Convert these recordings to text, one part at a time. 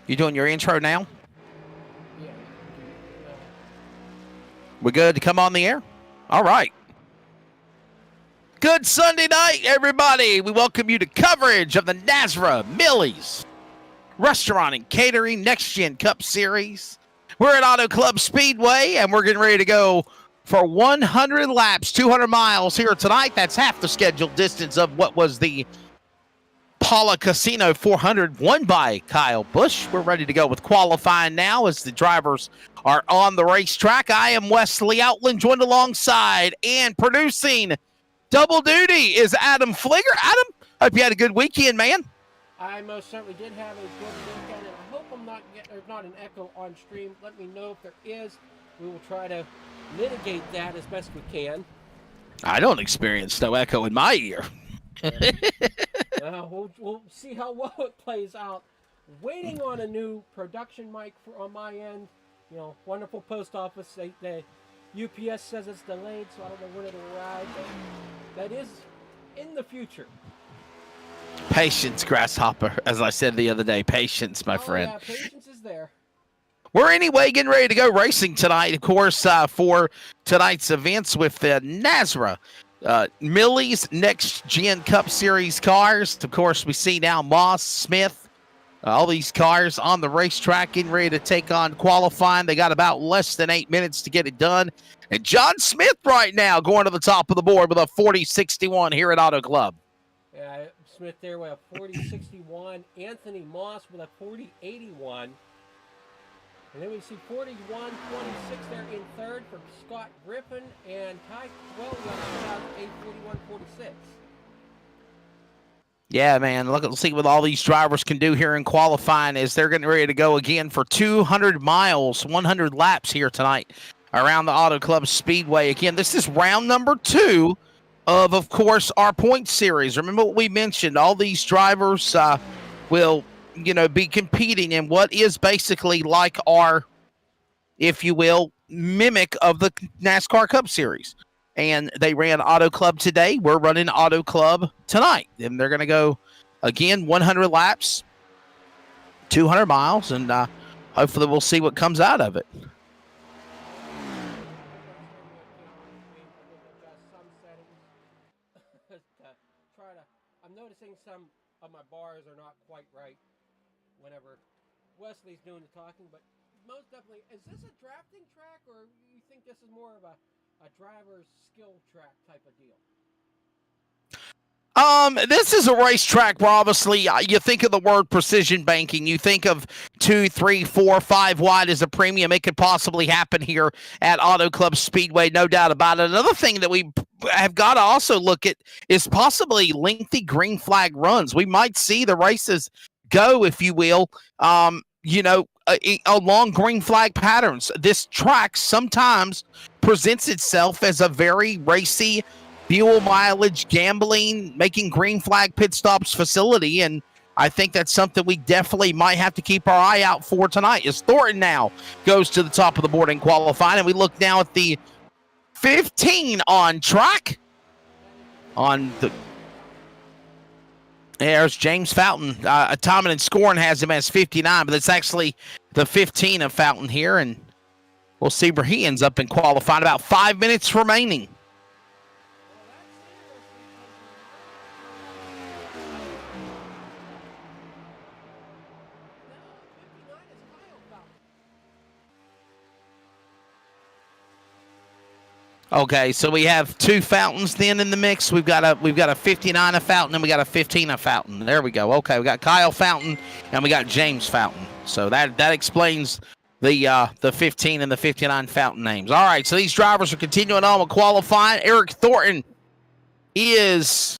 You doing your intro now? Yeah. We good to come on the air? All right. Good Sunday night, everybody. We welcome you to coverage of the NASRA Millie's Restaurant and Catering Next Gen Cup Series. We're at Auto Club Speedway, and we're getting ready to go for 100 laps, 200 miles here tonight. That's half the scheduled distance of what was the Paula Casino 400 won by Kyle Busch. We're ready to go with qualifying now as the drivers are on the racetrack. I am Wesley Outland, joined alongside and producing double duty is Adam Fligger. Adam, hope you had a good weekend, man. I most certainly did have a good weekend, and I hope there's not an echo on stream. Let me know if there is. We will try to mitigate that as best we can. I don't experience no echo in my ear. We'll see how well it plays out. Waiting on a new production mic on my end. You know, wonderful post office. The UPS says it's delayed, so I don't know when it'll arrive. But that is in the future. Patience, Grasshopper. As I said the other day, patience, my friend. Yeah, patience is there. We're anyway getting ready to go racing tonight, of course, for tonight's events with the NASRA Millie's Next Gen Cup Series cars. Of course, we see now Moss, Smith, all these cars on the racetrack getting ready to take on qualifying. They got about less than 8 minutes to get it done. And John Smith right now going to the top of the board with a 40-61 here at Auto Club. Yeah, Smith there with a 40-61. Anthony Moss with a 40-81. And then we see 41-26 there in third for Scott Griffin, and Ty Quelly on a 41-46. Yeah, man. Let's see what all these drivers can do here in qualifying as they're getting ready to go again for 200 miles, 100 laps here tonight around the Auto Club Speedway. Again, this is round number 2 of course, our point series. Remember what we mentioned. All these drivers will be competing in what is basically like our, if you will, mimic of the NASCAR Cup Series. And they ran Auto Club today. We're running Auto Club tonight. And they're going to go, again, 100 laps, 200 miles, and hopefully we'll see what comes out of it. I'm noticing some of my bars are not quite right whenever Wesley's doing the talking, but most definitely, is this a drafting track, or you think this is more of a driver's skill track type of deal? This is a racetrack where obviously you think of the word precision banking. You think of 2, 3, 4, 5 wide as a premium. It could possibly happen here at Auto Club Speedway, no doubt about it. Another thing that we have got to also look at is possibly lengthy green flag runs. We might see the races go, if you will, along green flag patterns. This track sometimes presents itself as a very racy, fuel mileage, gambling, making green flag pit stops facility, and I think that's something we definitely might have to keep our eye out for tonight. As Thornton now goes to the top of the board in qualifying, and we look now at the 15 on track. There's James Fountain. Tomlin and Scoring has him as 59, but it's actually the 15 of Fountain here, and we'll see where he ends up in qualifying. About 5 minutes remaining. Okay, so we have 2 Fountains then in the mix. We've got a 59 of Fountain and we got a 15 of Fountain. There we go. Okay, we got Kyle Fountain and we got James Fountain. So that explains the 15 and the 59 Fountain names. All right, so these drivers are continuing on with qualifying. Eric Thornton is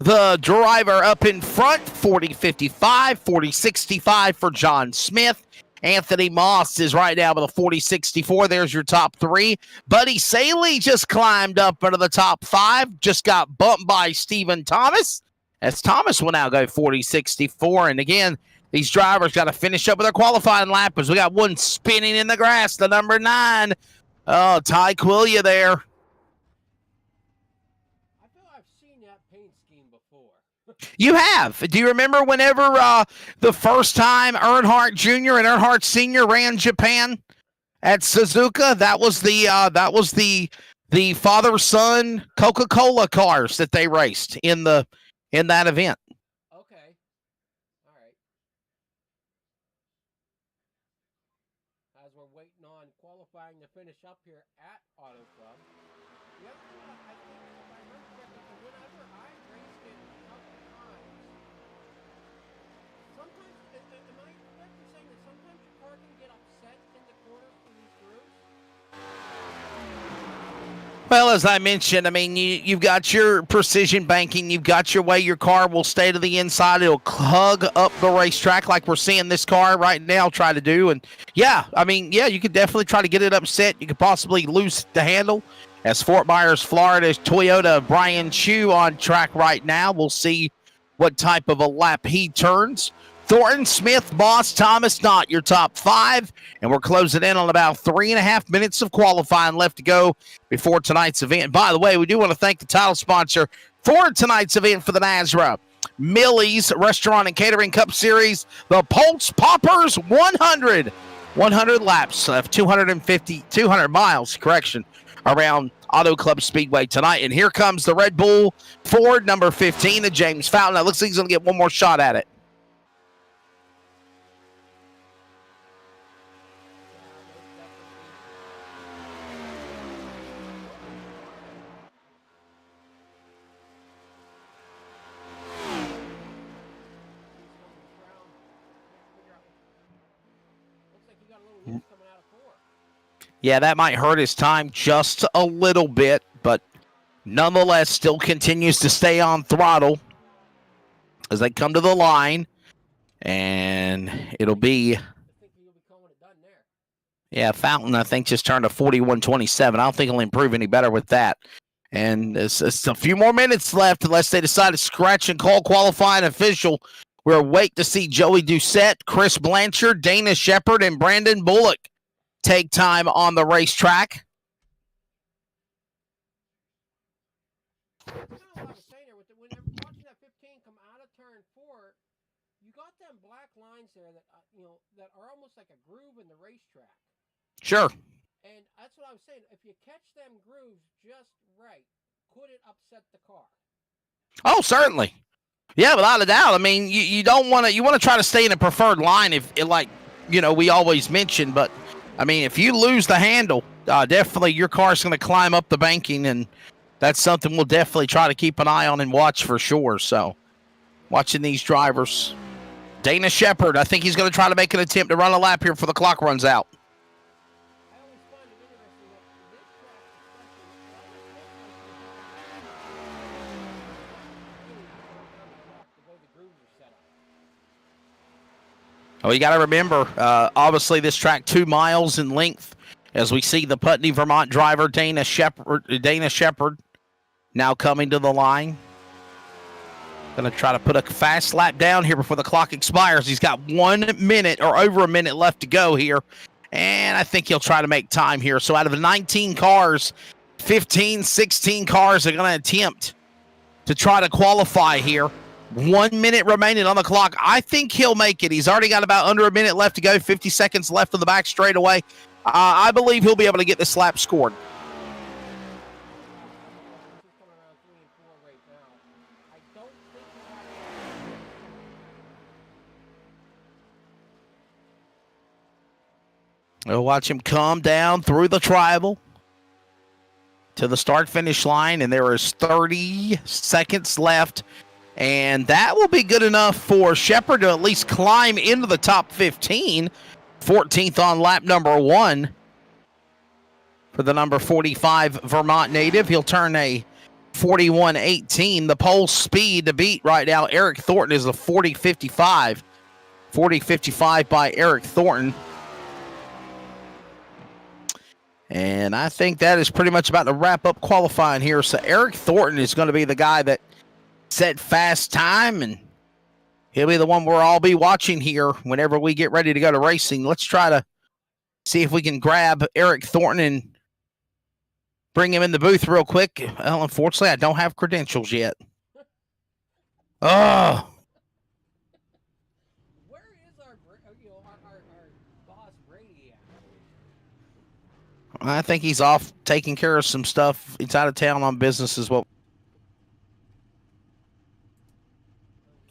the driver up in front, 40-55, 40-65 for John Smith. Anthony Moss is right now with a 40-64. There's your top 3. Buddy Saley just climbed up into the top 5. Just got bumped by Stephen Thomas, as Thomas will now go 40-64. And again, these drivers got to finish up with their qualifying lap as we got one spinning in the grass, the number 9. Oh, Ty Quillia there. I I've seen that paint scheme before. You have. Do you remember whenever the first time Earnhardt Jr. and Earnhardt Sr. ran Japan at Suzuka? That was the father-son Coca-Cola cars that they raced in that event. Okay. All right. As we're waiting on qualifying to finish up here at Auto Club. The other thing I think, if I heard correctly, whenever I raced it a couple times, sometimes, am I correct in saying that sometimes your car can get upset in the corners in these grooves? Well, as I mentioned, I mean, you've got your precision banking. You've got your way your car will stay to the inside. It'll hug up the racetrack like we're seeing this car right now try to do. And, yeah, I mean, yeah, you could definitely try to get it upset. You could possibly lose the handle. As Fort Myers, Florida's Toyota Brian Chu on track right now. We'll see what type of a lap he turns. Thornton, Smith, Moss, Thomas, not your top five. And we're closing in on about 3.5 minutes of qualifying left to go before tonight's event. By the way, we do want to thank the title sponsor for tonight's event for the NASRA. Millie's Restaurant and Catering Cup Series, the Poltz Poppers 100 laps of 200 miles, around Auto Club Speedway tonight. And here comes the Red Bull Ford number 15 of James Fountain. It looks like he's going to get one more shot at it. Yeah, that might hurt his time just a little bit, but nonetheless still continues to stay on throttle as they come to the line. And it'll be... Yeah, Fountain, I think, just turned a 41.27. I don't think he'll improve any better with that. And it's a few more minutes left unless they decide to scratch and call qualifying official. We're waiting to see Joey Doucette, Chris Blanchard, Dana Shepard, and Brandon Bullock take time on the racetrack. You know what I was saying there, when they're watching that 15 come out of turn 4, you got them black lines there that that are almost like a groove in the racetrack. Sure. And that's what I was saying. If you catch them grooves just right, could it upset the car? Oh, certainly. Yeah, without a doubt. I mean, you don't want to. You want to try to stay in a preferred line, if we always mention. But I mean, if you lose the handle, definitely your car's going to climb up the banking, and that's something we'll definitely try to keep an eye on and watch for sure. So, watching these drivers, Dana Shepard, I think he's going to try to make an attempt to run a lap here before the clock runs out. Well, you got to remember, obviously, this track 2 miles in length. As we see the Putney, Vermont driver Dana Shepard now coming to the line. Going to try to put a fast lap down here before the clock expires. He's got 1 minute or over a minute left to go here. And I think he'll try to make time here. So out of the 19 cars, 15, 16 cars are going to attempt to try to qualify here. 1 minute remaining on the clock. I think he'll make it. He's already got about under a minute left to go. 50 seconds left on the back straightaway. I believe he'll be able to get this lap scored. We'll watch him come down through the tribal to the start-finish line, and there is 30 seconds left. And that will be good enough for Shepard to at least climb into the top 15. 14th on lap number 1 for the number 45 Vermont native. He'll turn a 41.18. The pole speed to beat right now, Eric Thornton, is a 40.55. 40.55 by Eric Thornton. And I think that is pretty much about to wrap up qualifying here. So Eric Thornton is going to be the guy that set fast time, and he'll be the one we'll all be watching here whenever we get ready to go to racing. Let's try to see if we can grab Eric Thornton and bring him in the booth real quick. Well, unfortunately, I don't have credentials yet. Oh. Where is our boss Brady at? I think he's off taking care of some stuff. He's out of town on business as well.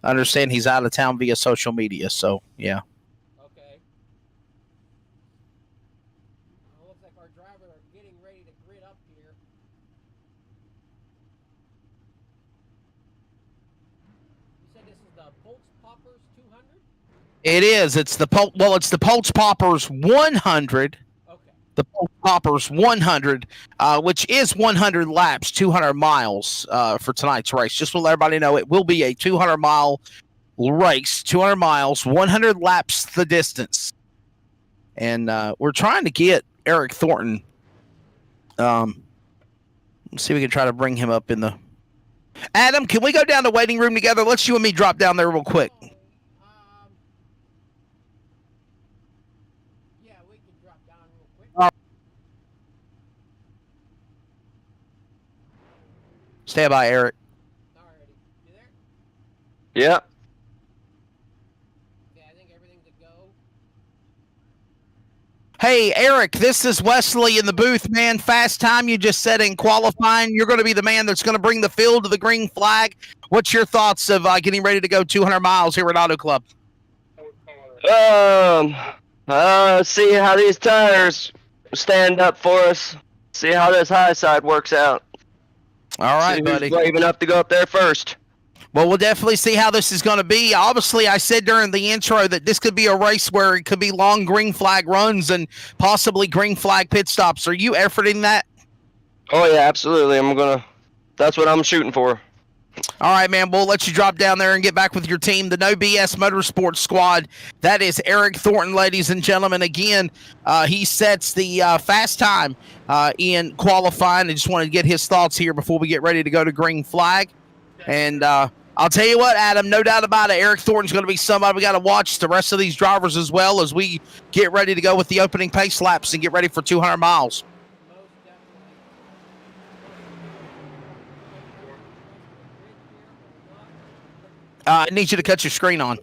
I understand he's out of town via social media, so yeah. Okay. Well, looks like our driver are getting ready to grid up here. You said this is the Poltz Poppers 200? It is. It's the Poltz Poppers 100. Okay. The Poltz Poppers 100, which is 100 laps, 200 miles for tonight's race. Just to let everybody know, it will be a 200-mile race, 200 miles, 100 laps the distance. And we're trying to get Eric Thornton. Let's see if we can try to bring him up in the... Adam, can we go down to waiting room together? Let's you and me drop down there real quick. Yeah, we can drop down real quick. Stand by, Eric. Alrighty. You there? Yeah. Okay, I think everything's a go. Hey, Eric, this is Wesley in the booth, man. Fast time you just said in qualifying. You're going to be the man that's going to bring the field to the green flag. What's your thoughts of getting ready to go 200 miles here at Auto Club? See how these tires stand up for us. See how this high side works out. All right, see buddy. Who's brave enough to go up there first. Well, we'll definitely see how this is going to be. Obviously, I said during the intro that this could be a race where it could be long green flag runs and possibly green flag pit stops. Are you efforting that? Oh, yeah, absolutely. That's what I'm shooting for. All right, man. We'll let you drop down there and get back with your team. The No BS Motorsports squad. That is Eric Thornton, ladies and gentlemen. Again, he sets the fast time in qualifying. I just wanted to get his thoughts here before we get ready to go to green flag. And I'll tell you what, Adam, no doubt about it, Eric Thornton's going to be somebody we got to watch, the rest of these drivers as well, as we get ready to go with the opening pace laps and get ready for 200 miles. I need you to cut your screen on.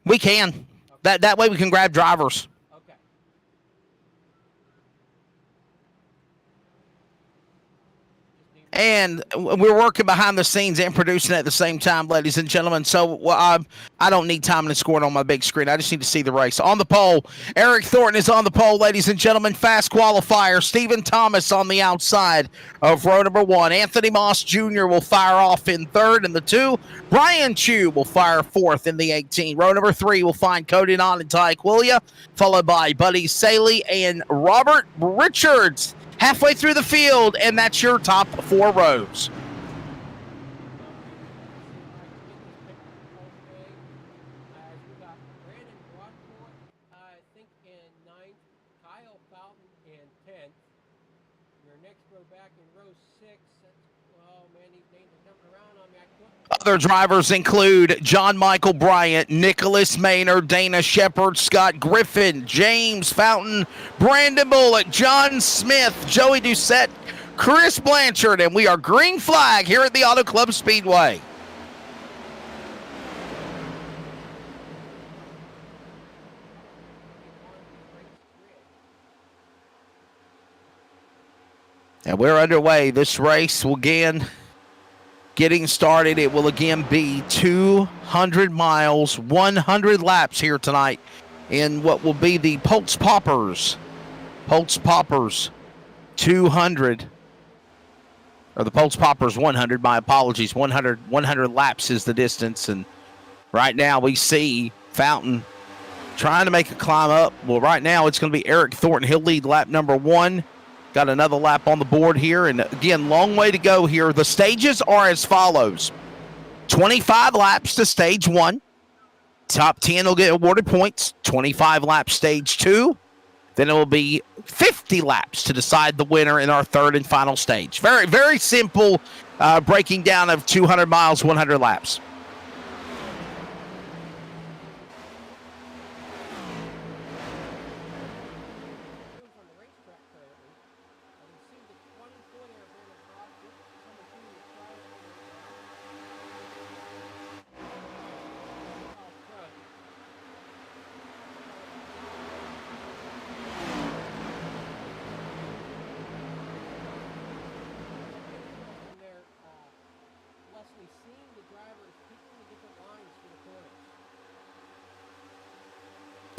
We can. That way we can grab drivers. And we're working behind the scenes and producing at the same time, ladies and gentlemen. So I don't need time to score it on my big screen. I just need to see the race. On the pole, Eric Thornton is on the pole, ladies and gentlemen. Fast qualifier. Stephen Thomas on the outside of row number 1. Anthony Moss Jr. will fire off in 3rd in the 2. Brian Chu will fire 4th in the 18. Row number 3 will find Cody Nott and Ty Quillia, followed by Buddy Saley and Robert Richards. Halfway through the field, and that's your top 4 rows. We've got Brandon Rockport, I think, in 9th. Kyle Fountain in 10th. Your next row back in row 6. Oh, man, these names are jumping around on me. Other drivers include John Michael Bryant, Nicholas Maynard, Dana Shepard, Scott Griffin, James Fountain, Brandon Bullock, John Smith, Joey Doucette, Chris Blanchard, and we are green flag here at the Auto Club Speedway. And we're underway. This race will again... Getting started, it will again be 200 miles, 100 laps here tonight in what will be the Poltz Poppers. Poltz Poppers 200, or the Poltz Poppers 100, my apologies, 100 laps is the distance. And right now we see Fountain trying to make a climb up. Well, right now it's going to be Eric Thornton. He'll lead lap number 1. Got another lap on the board here. And again, long way to go here. The stages are as follows. 25 laps to stage 1. Top 10 will get awarded points. 25 laps stage 2. Then it will be 50 laps to decide the winner in our 3rd and final stage. Very, very simple breaking down of 200 miles, 100 laps.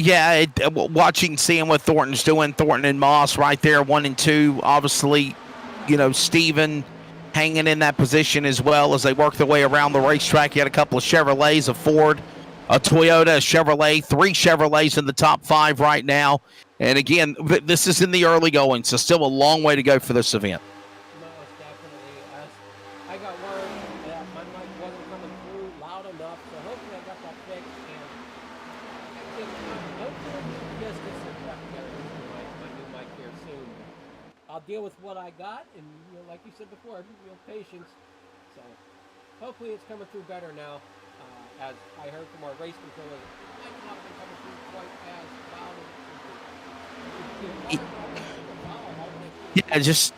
Yeah, seeing what Thornton's doing, Thornton and Moss right there, 1 and 2. Obviously, Steven hanging in that position as well as they work their way around the racetrack. You had a couple of Chevrolets, a Ford, a Toyota, a Chevrolet, 3 Chevrolets in the top 5 right now. And again, this is in the early going, so still a long way to go for this event. No, it's definitely. I got word that my mic wasn't coming through loud enough, so hopefully I got that fixed. And hopefully just get some crap together with my new mic here soon. I'll deal with what I got, and like you said before, patience. So hopefully it's coming through better now. As I heard from our race controller, it might not have been coming through quite as loud as Yeah, just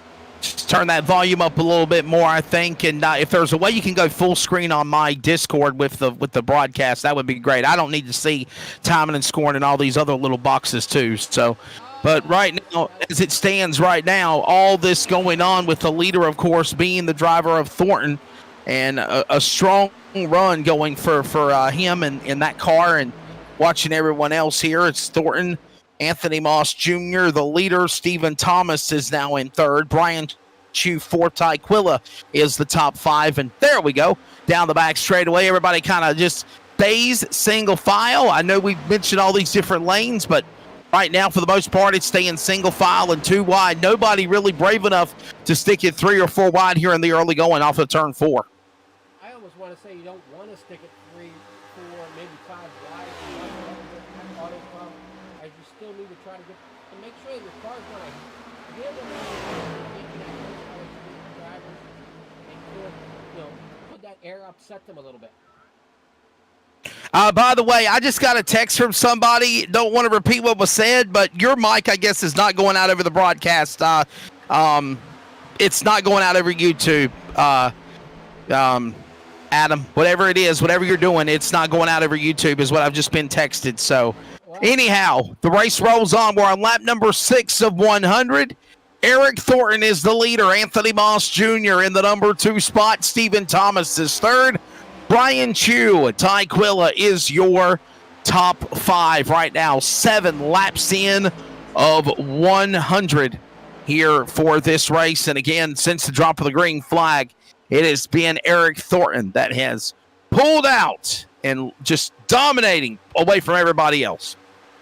turn that volume up a little bit more, I think. And if there's a way you can go full screen on my Discord with the broadcast, that would be great. I don't need to see timing and scoring and all these other little boxes too. So, but right now, as it stands right now, all this going on with the leader, of course, being the driver of Thornton, and a strong run going for him in that car, and watching everyone else here. It's Thornton, Anthony Moss Jr., the leader. Stephen Thomas is now in third. Brian Chu, fourth. Tyquilla is the top 5. And there we go. Down the back straightaway. Everybody kind of just stays single file. I know we've mentioned all these different lanes, but right now, for the most part, it's staying single file and 2 wide. Nobody really brave enough to stick it 3 or 4 wide here in the early going off of turn 4. I almost want to say you don't want to stick it 3, 4, maybe 5 wide. Auto pump, as you still need to try to make sure that your car's going to get in and put that air, upset them a little bit. By the way, I just got a text from somebody. Don't want to repeat what was said, but your mic, I guess, is not going out over the broadcast. It's not going out over YouTube. Adam, whatever it is, whatever you're doing, it's not going out over YouTube is what I've just been texted. So anyhow, the race rolls on. We're on lap number 6 of 100. Eric Thornton is the leader. Anthony Moss Jr. in the number 2 spot. Stephen Thomas is third. Brian Chu, Tyquilla is your top 5 right now. 7 laps in of 100 here for this race. And again, since the drop of the green flag, it has been Eric Thornton that has pulled out and just dominating away from everybody else.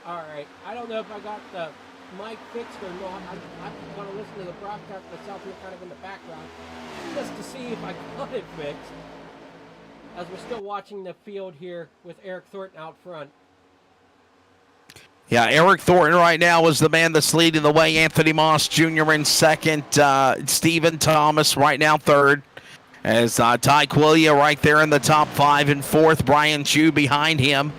All right. I don't know if I got the mic fixed or not. I want to listen to the broadcast myself here kind of in the background just to see if I got it fixed. As we're still watching the field here with Eric Thornton out front. Yeah, Eric Thornton right now is the man that's leading the way. Anthony Moss Jr. in second. Stephen Thomas right now third. As Tyquilla right there in the top 5 and fourth. Brian Chu behind him,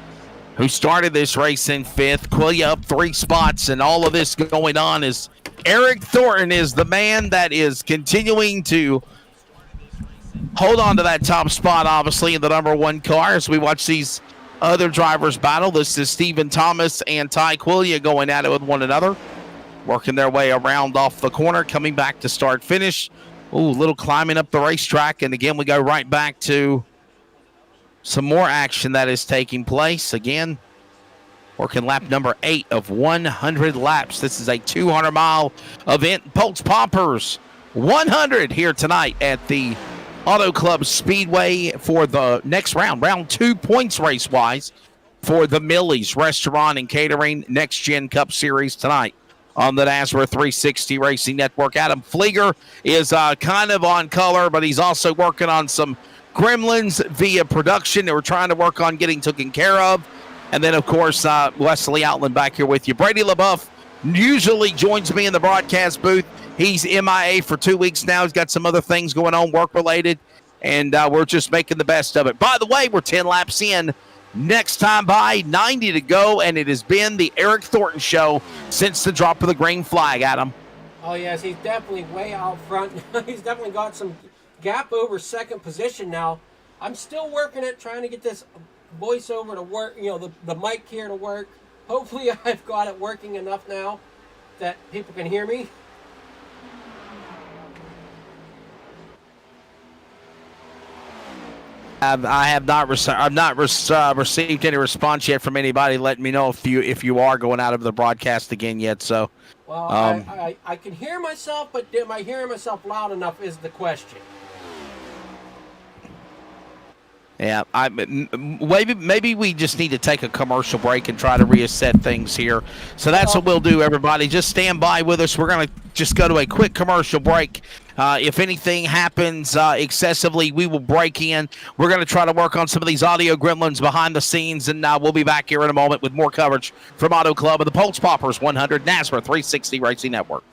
who started this race in 5th. Quilla up 3 spots, and all of this going on is Eric Thornton is the man that is continuing to hold on to that top spot, obviously, in the number 1 car as we watch these other drivers battle. This is Stephen Thomas and Tyquilla going at it with one another, working their way around off the corner, coming back to start finish. Ooh, little climbing up the racetrack, and again, we go right back to some more action that is taking place. Again, working lap number 8 of 100 laps. This is a 200-mile event. Poltz Poppers 100 here tonight at the Auto Club Speedway for the next round. Round 2 points race-wise for the Millie's Restaurant and Catering Next Gen Cup Series tonight on the NASRA 360 Racing Network. Adam Flieger is kind of on color, but he's also working on some gremlins via production that we're trying to work on getting taken care of. And then, of course, Wesley Outland back here with you. Brady LaBeouf usually joins me in the broadcast booth. He's MIA for 2 weeks now. He's got some other things going on, work-related, and we're just making the best of it. By the way, we're 10 laps in. Next time by, 90 to go, and it has been the Eric Thornton show since the drop of the green flag, Adam. Oh, yes, he's definitely way out front. He's definitely got some gap over second position now. I'm still working it, trying to get this voiceover to work, the mic here to work. Hopefully I've got it working enough now that people can hear me. I have not received any response yet from anybody letting me know if you are going out of the broadcast again yet. So, well, I can hear myself, but am I hearing myself loud enough is the question. Yeah, maybe we just need to take a commercial break and try to reset things here. So that's what we'll do, everybody. Just stand by with us. We're going to just go to a quick commercial break. If anything happens excessively, we will break in. We're going to try to work on some of these audio gremlins behind the scenes, and we'll be back here in a moment with more coverage from Auto Club of the Poltz Poppers 100 NASCAR 360 Racing Network.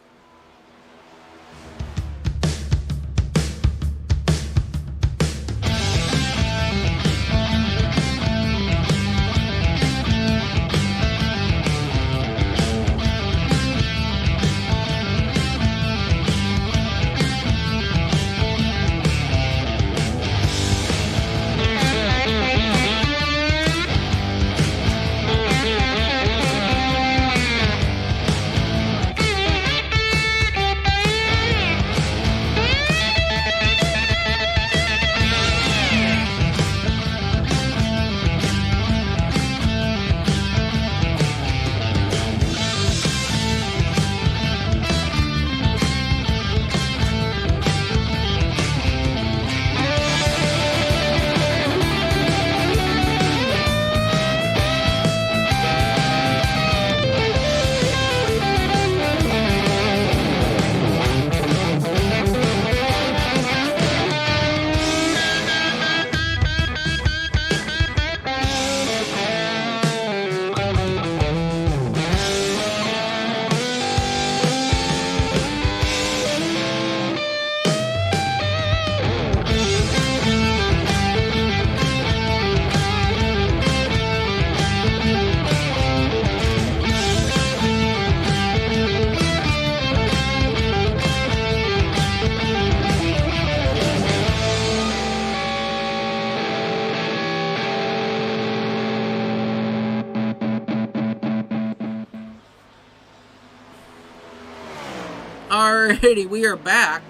Alrighty, we are back.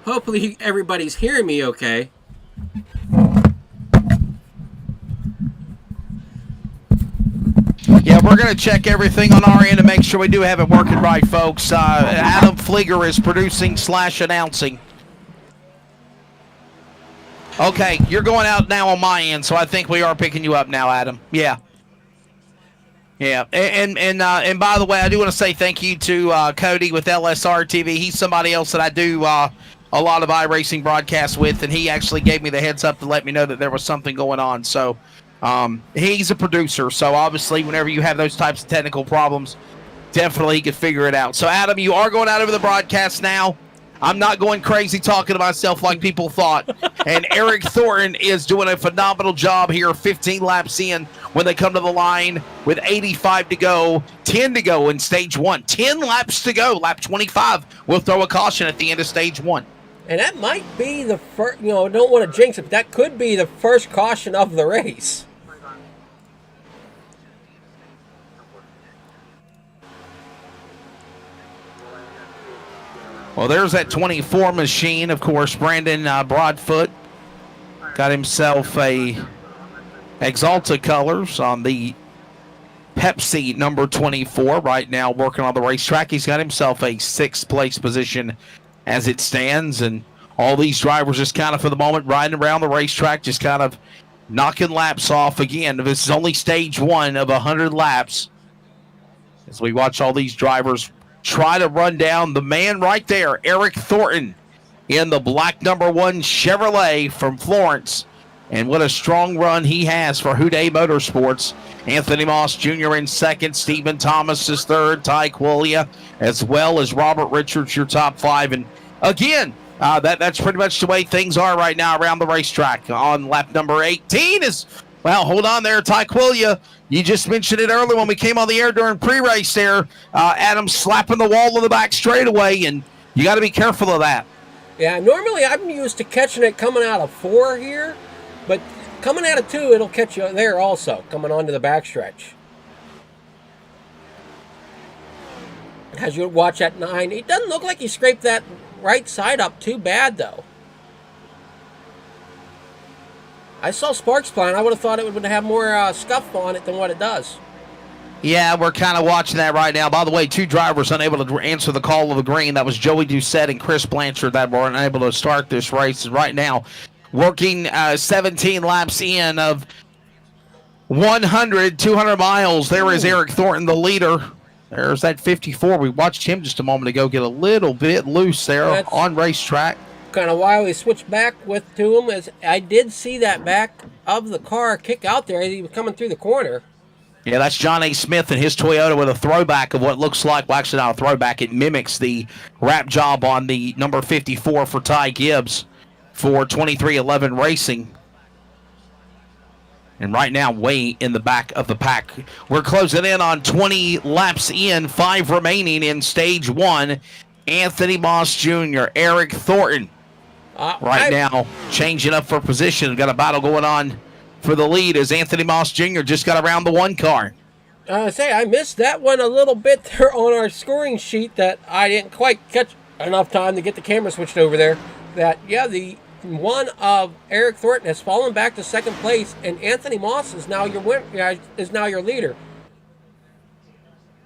Hopefully everybody's hearing me okay. Yeah, we're going to check everything on our end to make sure we do have it working right, folks. Adam Flieger is producing / announcing. Okay, you're going out now on my end, so I think we are picking you up now, Adam. Yeah. Yeah, and by the way, I do want to say thank you to Cody with LSR TV. He's somebody else that I do a lot of iRacing broadcasts with, and he actually gave me the heads up to let me know that there was something going on. So he's a producer, so obviously whenever you have those types of technical problems, definitely he could figure it out. So Adam, you are going out over the broadcast now. I'm not going crazy talking to myself like people thought. And Eric Thornton is doing a phenomenal job here, 15 laps in when they come to the line with 85 to go, 10 to go in stage 1. 10 laps to go, lap 25. We'll throw a caution at the end of stage 1. And that might be the first, don't want to jinx it, but that could be the first caution of the race. Well, there's that 24 machine, of course. Brandon Broadfoot got himself a Exalta colors on the Pepsi number 24 right now, working on the racetrack. He's got himself a 6th place position as it stands, and all these drivers just kind of, for the moment, riding around the racetrack, just kind of knocking laps off. Again, this is only stage 1 of 100 laps as we watch all these drivers try to run down the man right there, Eric Thornton, in the black number 1 Chevrolet from Florence. And what a strong run he has for Houday Motorsports. Anthony Moss Jr. in 2nd, Stephen Thomas is 3rd, Ty Quillia, as well as Robert Richards, your top 5. And again, that's pretty much the way things are right now around the racetrack. On lap number 18 is, well, hold on there, Ty Quillia. You just mentioned it earlier when we came on the air during pre-race there. Adam slapping the wall of the back straightaway, and you got to be careful of that. Yeah, normally I'm used to catching it coming out of 4 here, but coming out of 2, it'll catch you there also, coming onto the backstretch. As you watch at 9, it doesn't look like he scraped that right side up too bad, though. I saw sparks flying. I would have thought it would have more scuff on it than what it does. Yeah, we're kind of watching that right now. By the way, 2 drivers unable to answer the call of the green. That was Joey Doucette and Chris Blanchard that were unable to start this race. Right now, working 17 laps in of 200 miles. There is Eric Thornton, the leader. There's that 54. We watched him just a moment ago get a little bit loose there on racetrack. Kind of why we switched back to him, as I did see that back of the car kick out there as he was coming through the corner. Yeah, that's John A. Smith and his Toyota with a throwback of what looks like, well, actually not a throwback. It mimics the wrap job on the number 54 for Ty Gibbs for 2311 Racing. And right now, way in the back of the pack. We're closing in on 20 laps in, 5 remaining in stage 1. Anthony Moss Jr., Eric Thornton. Now, changing up for position. We've got a battle going on for the lead as Anthony Moss Jr. just got around the 1 car. I missed that one a little bit there on our scoring sheet that I didn't quite catch enough time to get the camera switched over there. The one of Eric Thornton has fallen back to second place, and Anthony Moss is now your leader.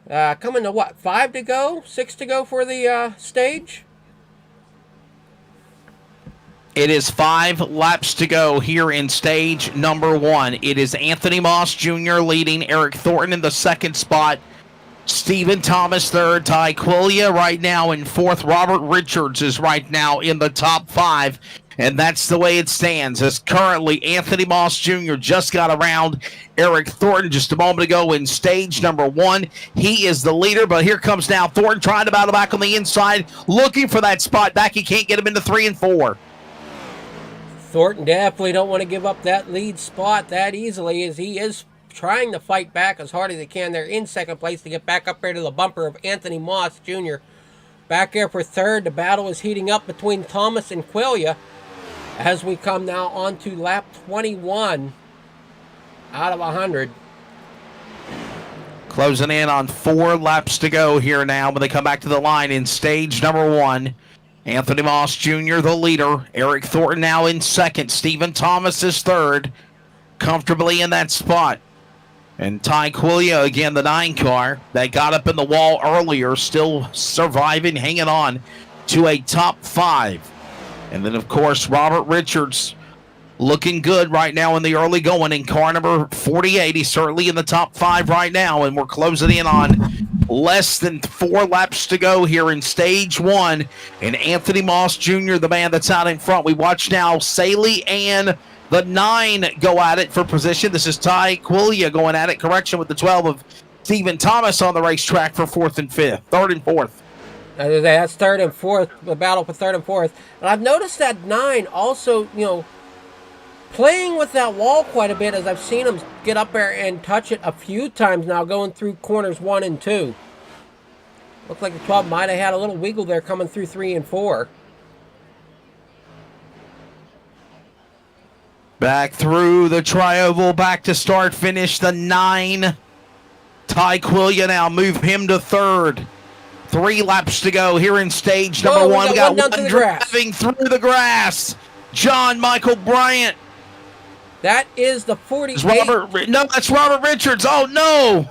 Coming to what, 5 to go, 6 to go for the stage? It is 5 laps to go here in stage number 1. It is Anthony Moss Jr. leading, Eric Thornton in the 2nd spot, Stephen Thomas 3rd, Ty Quillia right now in 4th. Robert Richards is right now in the top 5, and that's the way it stands. As currently Anthony Moss Jr. just got around Eric Thornton just a moment ago in stage number 1. He is the leader, but here comes now Thornton trying to battle back on the inside, looking for that spot back. He can't get him into 3 and 4. Thornton definitely don't want to give up that lead spot that easily, as he is trying to fight back as hard as he can. They're in 2nd place to get back up there to the bumper of Anthony Moss Jr. Back there for 3rd. The battle is heating up between Thomas and Quillia as we come now on to lap 21 out of 100. Closing in on 4 laps to go here now when they come back to the line in stage number 1. Anthony Moss Jr., the leader. Eric Thornton now in 2nd. Stephen Thomas is 3rd. Comfortably in that spot. And Ty Quillia, again, the 9 car that got up in the wall earlier, still surviving, hanging on to a top 5. And then, of course, Robert Richards looking good right now in the early going in car number 48. He's certainly in the top 5 right now, and we're closing in on less than 4 laps to go here in stage 1. And Anthony Moss Jr., the man that's out in front. We watch now Saley and the 9 go at it for position. This is Ty Quillia going at it. Correction with the 12 of Stephen Thomas on the racetrack for 4th and 5th. 3rd and 4th. That's 3rd and 4th, the battle for 3rd and 4th. And I've noticed that 9 also, playing with that wall quite a bit, as I've seen him get up there and touch it a few times now, going through corners 1 and 2. Looks like the 12 might have had a little wiggle there coming through 3 and 4. Back through the tri-oval, back to start finish, the 9. Ty Quillia now, move him to 3rd. 3 laps to go here in stage number 1. We got one driving through the grass. John Michael Bryant. That is the 48. No, that's Robert Richards. Oh, no.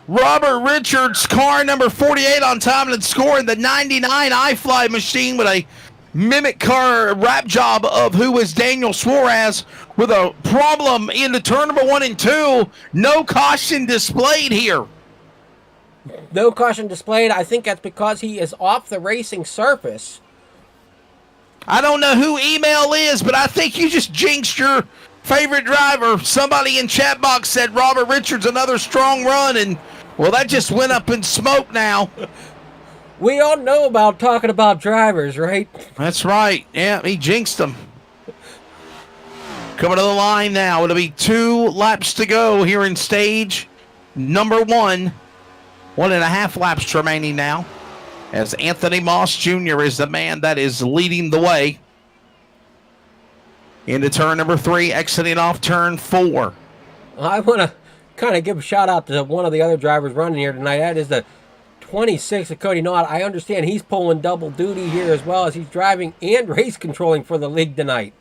Robert Richards, car number 48 on time and scoring the 99 iFly machine with a mimic car wrap job of who was Daniel Suarez with a problem in the turn number 1 and 2. No caution displayed here. No caution displayed. I think that's because he is off the racing surface. I don't know who email is, but I think you just jinxed your favorite driver. Somebody in chat box said Robert Richards, another strong run, and well, that just went up in smoke now. We all know about talking about drivers, right? That's right. Yeah, he jinxed them. Coming to the line now. It'll be 2 laps to go here in stage number 1. 1.5 laps remaining now, as Anthony Moss Jr. is the man that is leading the way into turn number 3, exiting off turn 4. I want to kind of give a shout out to one of the other drivers running here tonight. That is the 26 of Cody Knott. I understand he's pulling double duty here as well as he's driving and race controlling for the league tonight.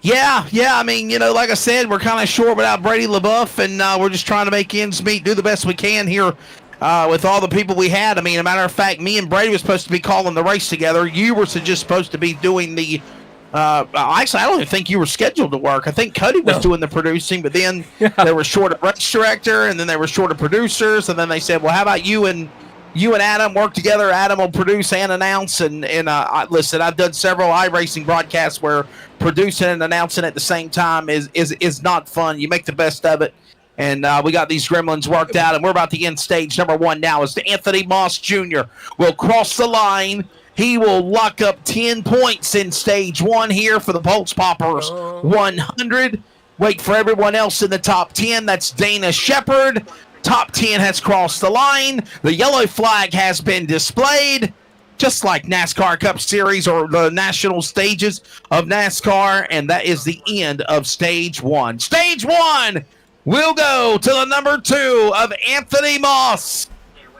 Yeah. I mean, like I said, we're kind of short without Brady LaBeouf, and we're just trying to make ends meet, do the best we can here with all the people we had. I mean, as a matter of fact, me and Brady were supposed to be calling the race together. You were just supposed to be doing the actually, I don't even think you were scheduled to work. I think Cody was doing the producing, but then they were short a race director, and then they were short of producers, and then they said, well, how about you and Adam work together? Adam will produce and announce, and listen, I've done several iRacing broadcasts where producing and announcing at the same time is not fun. You make the best of it, and we got these gremlins worked out, and we're about to end stage number 1 now as Anthony Moss Jr. will cross the line. He will lock up 10 points in stage 1 here for the Poltz Poppers 100. Wait for everyone else in the top 10. That's Dana Shepard. Top 10 has crossed the line. The yellow flag has been displayed, just like NASCAR Cup Series or the national stages of NASCAR, and that is the end of stage 1. Stage 1 will go to the number 2 of Anthony Moss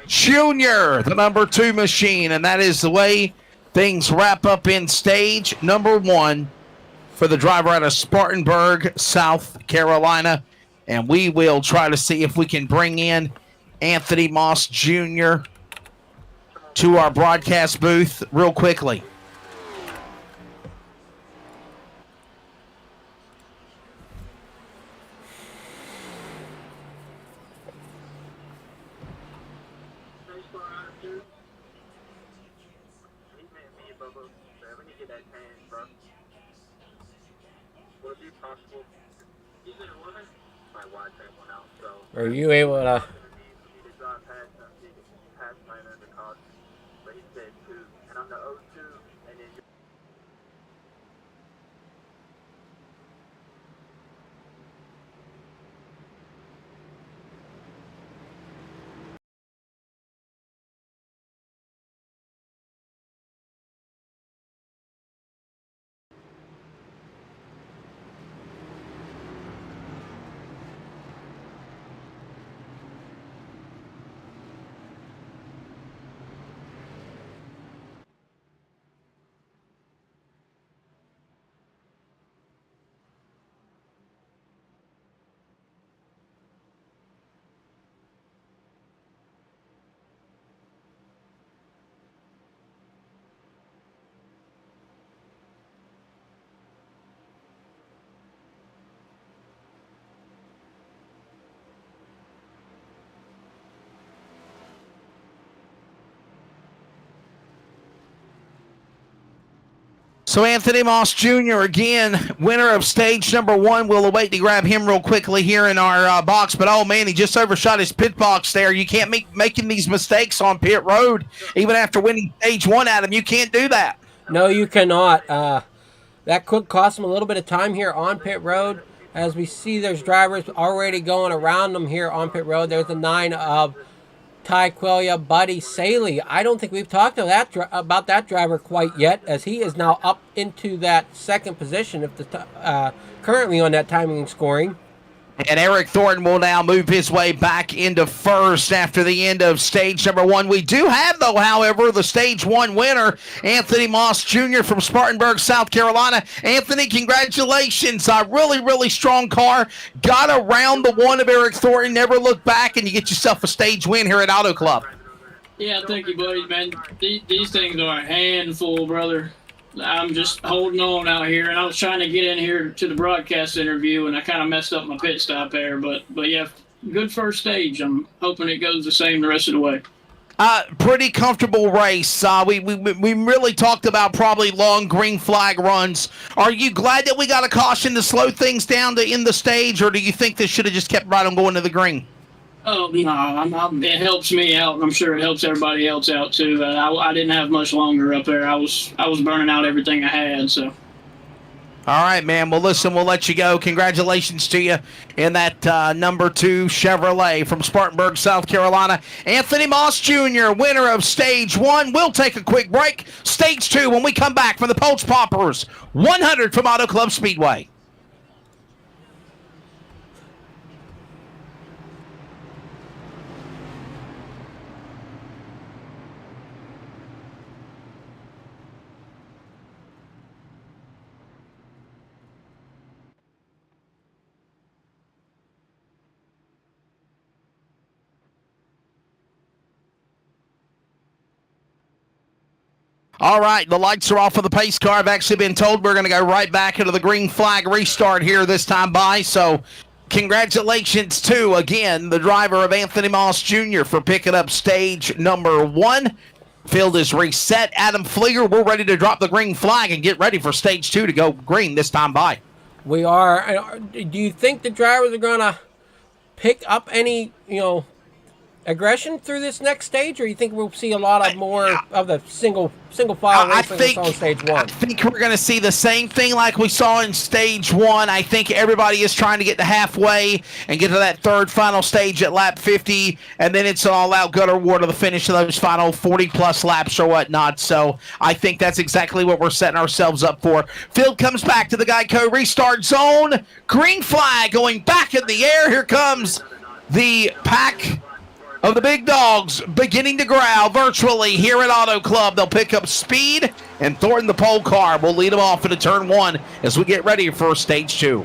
Jr., the number 2 machine, and that is the way things wrap up in stage number 1 for the driver out of Spartanburg, South Carolina. And we will try to see if we can bring in Anthony Moss Jr. to our broadcast booth real quickly. Are you able to... So Anthony Moss Jr., again, winner of stage number 1. We'll await to grab him real quickly here in our box. But, oh, man, he just overshot his pit box there. You can't make making these mistakes on pit road. Even after winning stage 1, Adam, you can't do that. No, you cannot. That could cost him a little bit of time here on pit road. As we see, there's drivers already going around them here on pit road. There's the 9 of Ty Quillia, Buddy Saley. I don't think we've talked to about that driver quite yet, as he is now up into that second position, if the currently on that timing and scoring. And Eric Thornton will now move his way back into first after the end of stage number 1. We do have, though, however, the stage 1 winner, Anthony Moss Jr. from Spartanburg, South Carolina. Anthony, congratulations. A really, really strong car. Got around the 1 of Eric Thornton, never looked back, and you get yourself a stage win here at Auto Club. Yeah, thank you, buddy, man. These things are a handful, brother. I'm just holding on out here, and I was trying to get in here to the broadcast interview, and I kind of messed up my pit stop there. But yeah, good first stage. I'm hoping it goes the same the rest of the way. Pretty comfortable race. We really talked about probably long green flag runs. Are you glad that we got a caution to slow things down to end the stage, or do you think this should have just kept right on going to the green? Oh, no, it helps me out, and I'm sure it helps everybody else out, too. I didn't have much longer up there. I was burning out everything I had, so. All right, man. Well, listen, we'll let you go. Congratulations to you in that number 2 Chevrolet from Spartanburg, South Carolina. Anthony Moss Jr., winner of stage 1. We'll take a quick break. Stage 2 when we come back from the Poltz Poppers 100 from Auto Club Speedway. All right, the lights are off of the pace car. I've actually been told we're going to go right back into the green flag restart here this time by. So congratulations to, again, the driver of Anthony Moss Jr. for picking up stage number 1. Field is reset. Adam Flieger, we're ready to drop the green flag and get ready for stage 2 to go green this time by. We are. Do you think the drivers are going to pick up any, aggression through this next stage, or you think we'll see a lot of more of the single file racing we saw on stage 1? I think we're going to see the same thing like we saw in stage 1. I think everybody is trying to get to halfway and get to that third final stage at lap 50, and then it's an all-out gutter war to the finish of those final 40-plus laps or whatnot. So I think that's exactly what we're setting ourselves up for. Field comes back to the Geico restart zone. Green flag going back in the air. Here comes the pack of the big dogs beginning to growl virtually here at Auto Club. They'll pick up speed, and Thornton, the pole car, will lead them off into turn 1 as we get ready for stage 2.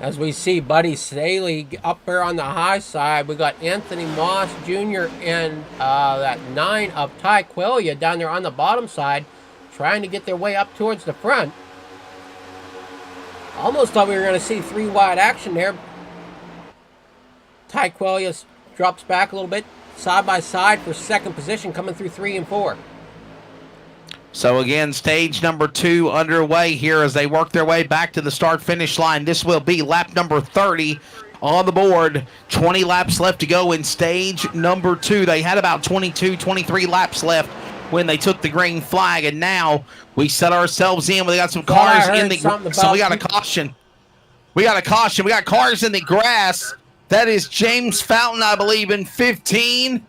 As we see Buddy Staley up there on the high side, we got Anthony Moss Jr. and that 9 of Ty Quelia down there on the bottom side, trying to get their way up towards the front. Almost thought we were going to see 3 wide action there. Ty Quelia drops back a little bit, side by side for second position, coming through 3 and 4. So again, stage number 2 underway here as they work their way back to the start-finish line. This will be lap number 30 on the board. 20 laps left to go in stage number 2. They had about 22, 23 laps left when they took the green flag, and now we set ourselves in. We got some cars in the grass. So we got a caution. We got cars in the grass. That is James Fountain, I believe, in 15.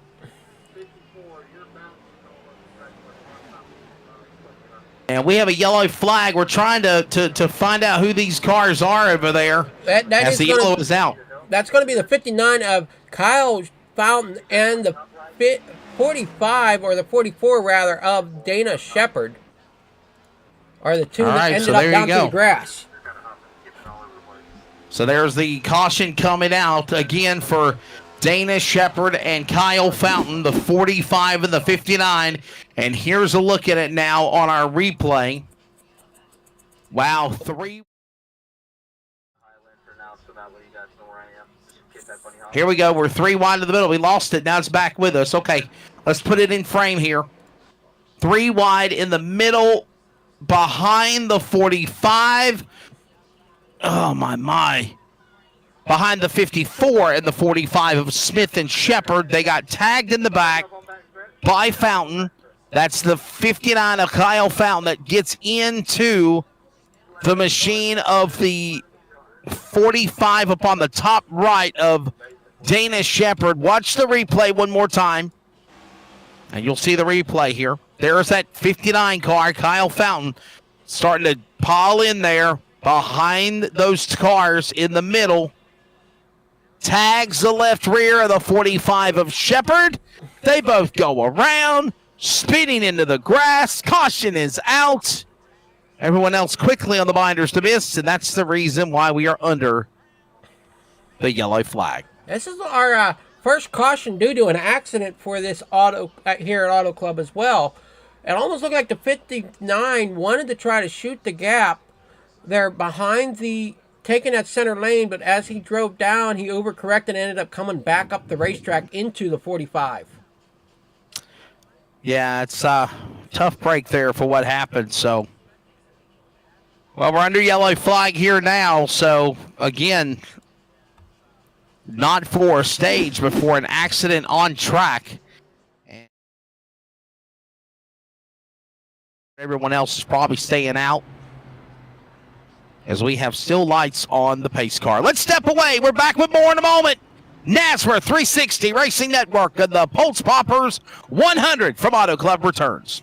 And we have a yellow flag. We're trying to find out who these cars are over there as the yellow is out. That's going to be the 59 of Kyle Fountain and the 45, or the 44, rather, of Dana Shepard. Are the two that ended up down to the grass. So there's the caution coming out again for Dana Shepard and Kyle Fountain, the 45 and the 59. And here's a look at it now on our replay. Wow, 3. Here we go. We're 3 wide to the middle. We lost it. Now it's back with us. Okay, let's put it in frame here. 3 wide in the middle behind the 45. Oh, my. Behind the 54 and the 45 of Smith and Shepard. They got tagged in the back by Fountain. That's the 59 of Kyle Fountain that gets into the machine of the 45 up on the top right of Dana Shepard. Watch the replay one more time, and you'll see the replay here. There's that 59 car, Kyle Fountain, starting to pile in there behind those cars in the middle. Tags the left rear of the 45 of Shepard. They both go around, spinning into the grass. Caution is out. Everyone else quickly on the binders to miss, and that's the reason why we are under the yellow flag. This is our first caution due to an accident for this auto here at Auto Club as well. It almost looked like the 59 wanted to try to shoot the gap there behind taking that center lane, but as he drove down, he overcorrected and ended up coming back up the racetrack into the 45. Yeah, it's a tough break there for what happened. So, well, we're under yellow flag here now. So, again, not for a stage, but for an accident on track. And everyone else is probably staying out, as we have still lights on the pace car. Let's step away. We're back with more in a moment. NASRA 360 Racing Network and the Poltz Poppers 100 from Auto Club returns.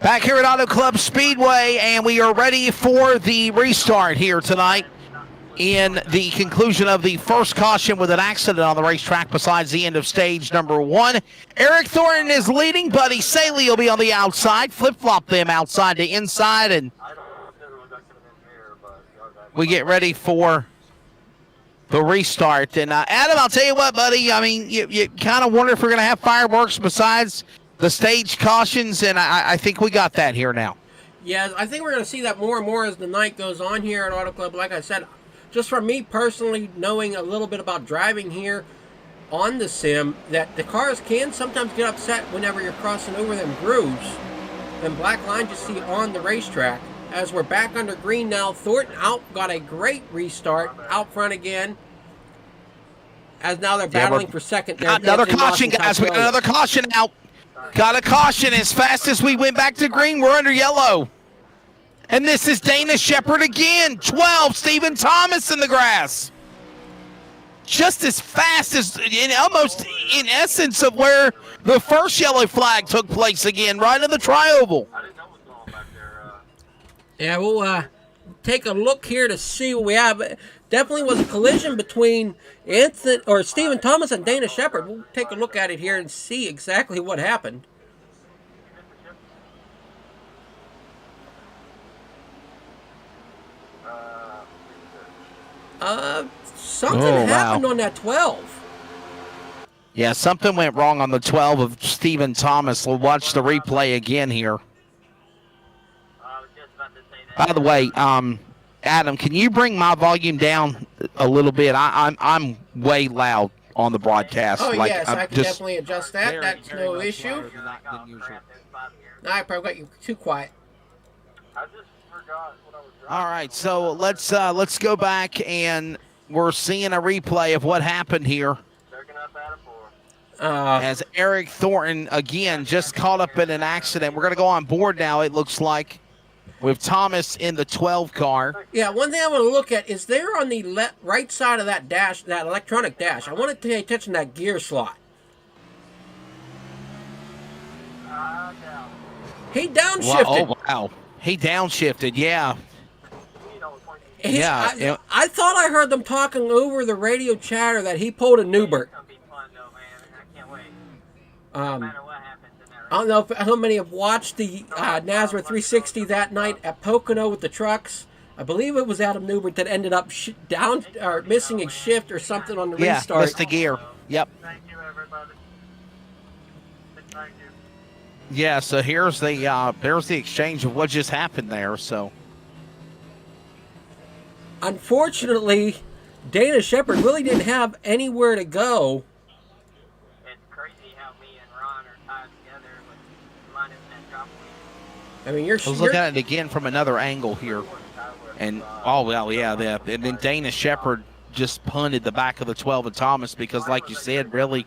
Back here at Auto Club Speedway, and we are ready for the restart here tonight in the conclusion of the first caution with an accident on the racetrack besides the end of stage number 1. Eric Thornton is leading. Buddy Saley will be on the outside. Flip-flop them outside to inside, and we get ready for the restart. And Adam, I'll tell you what, buddy, I mean, you kind of wonder if we're going to have fireworks besides the stage cautions, and I think we got that here now. Yeah, I think we're going to see that more and more as the night goes on here at Auto Club. Like I said, just from me personally knowing a little bit about driving here on the sim, that the cars can sometimes get upset whenever you're crossing over them grooves and black lines you see on the racetrack. As we're back under green now, Thornton out, got a great restart out front again. As now they're battling for second. Got another caution, guys. We got another caution out. Got a caution. As fast as we went back to green, we're under yellow. And this is Dana Shepard again. 12, Stephen Thomas in the grass. Just as fast as, almost in essence of where the first yellow flag took place again, right in the tri-oval. Yeah, we'll take a look here to see what we have. Definitely was a collision between Stephen Thomas and Dana Shepard. We'll take a look at it here and see exactly what happened. Something happened on that 12. Yeah, something went wrong on the 12 of Stephen Thomas. We'll watch the replay again here. By the way, Adam, can you bring my volume down a little bit? I'm way loud on the broadcast. Oh, yes, I can definitely adjust that. That's no issue. I probably got you too quiet. All right, so let's go back, and we're seeing a replay of what happened here. As Eric Thornton, again, just caught up in an accident. We're going to go on board now, it looks like, with Thomas in the 12 car. Yeah, one thing I want to look at is there on the right side of that dash, that electronic dash. I want to pay attention to that gear slot. He downshifted. Oh, wow. He downshifted, yeah. I thought I heard them talking over the radio chatter that he pulled a Newbert. I don't know how many have watched the NASRA 360 that night at Pocono with the trucks. I believe it was Adam Newbert that ended up missing a shift or something on the restart. Yeah, missed the gear. Yep. Thank you, everybody. Thank you. Yeah, so here's the exchange of what just happened there. So, unfortunately, Dana Shepard really didn't have anywhere to go. It's crazy how me and Ron are tied together with minus that drop week. I mean, you're. I was looking at it again from another angle here, and and then Dana Shepard just punted the back of the 12 of Thomas because, like you said, really,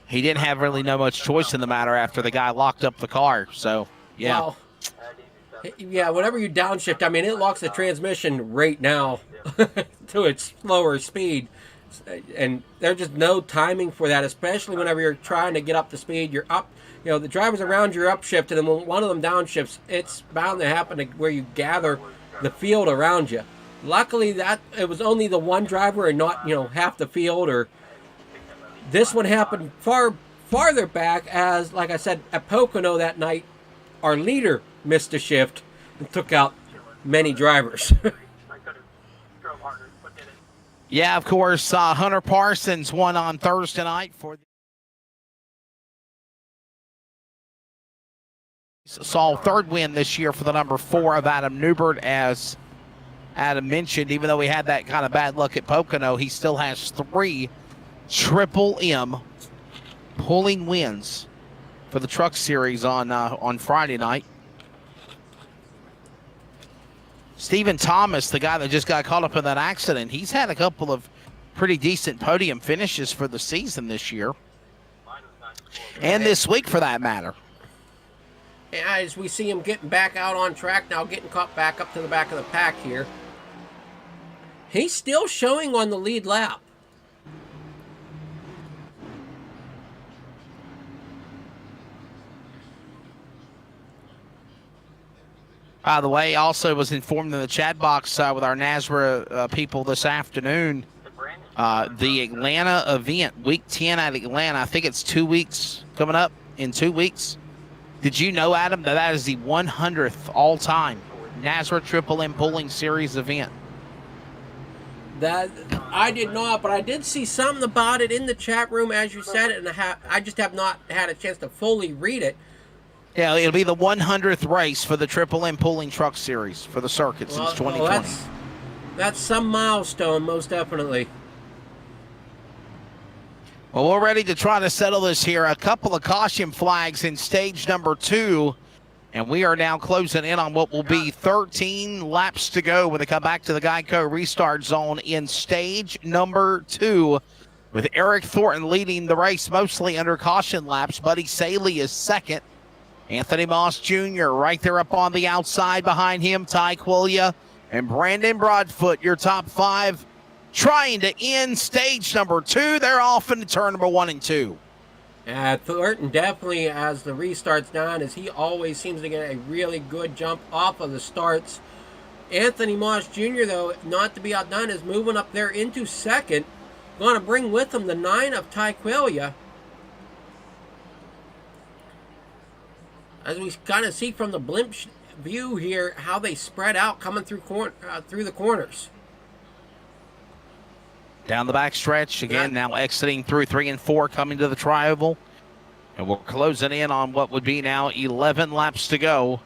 he didn't have really no much choice in the matter after the guy locked up the car. So, yeah. Well, yeah, whenever you downshift, I mean, it locks the transmission right now to its slower speed. And there's just no timing for that, especially whenever you're trying to get up to speed. You're up, the drivers around you are upshifted, and when one of them downshifts, it's bound to happen to where you gather the field around you. Luckily, that it was only the one driver and not, half the field. Or this one happened farther back, as, like I said, at Pocono that night, our leader missed a shift and took out many drivers. Yeah, of course, Hunter Parsons won on Thursday night for saw third win this year for the number 4 of Adam Newbert. As Adam mentioned, even though he had that kind of bad luck at Pocono, he still has 3 Triple M pulling wins for the Truck Series on Friday night. Stephen Thomas, the guy that just got caught up in that accident, he's had a couple of pretty decent podium finishes for the season this year. And this week, for that matter. As we see him getting back out on track now, getting caught back up to the back of the pack here. He's still showing on the lead lap. By the way, also was informed in the chat box with our NASRA people this afternoon. The Atlanta event, Week 10 at Atlanta, I think it's 2 weeks coming up in 2 weeks. Did you know, Adam, that is the 100th all-time NASRA Triple M Pulling Series event? That I did not, but I did see something about it in the chat room as you said it, and I just have not had a chance to fully read it. Yeah, it'll be the 100th race for the Triple M Pulling Truck Series for the circuit since 2020. Well, that's some milestone, most definitely. Well, we're ready to try to settle this here. A couple of caution flags in stage number 2, and we are now closing in on what will be 13 laps to go when they come back to the Geico restart zone in stage number 2, with Eric Thornton leading the race mostly under caution laps. Buddy Saley is second. Anthony Moss Jr. right there up on the outside behind him. Ty Quillia and Brandon Broadfoot, your top 5, trying to end stage number 2. They're off into turn number 1 and 2. Thornton definitely, as the restarts down, as he always seems to get a really good jump off of the starts. Anthony Moss Jr., though, not to be outdone, is moving up there into second. Going to bring with him the 9 of Ty Quillia. As we kind of see from the blimp view here, how they spread out coming through the corners. Down the back stretch again, now exiting through 3 and 4, coming to the tri-oval. And we're closing in on what would be now 11 laps to go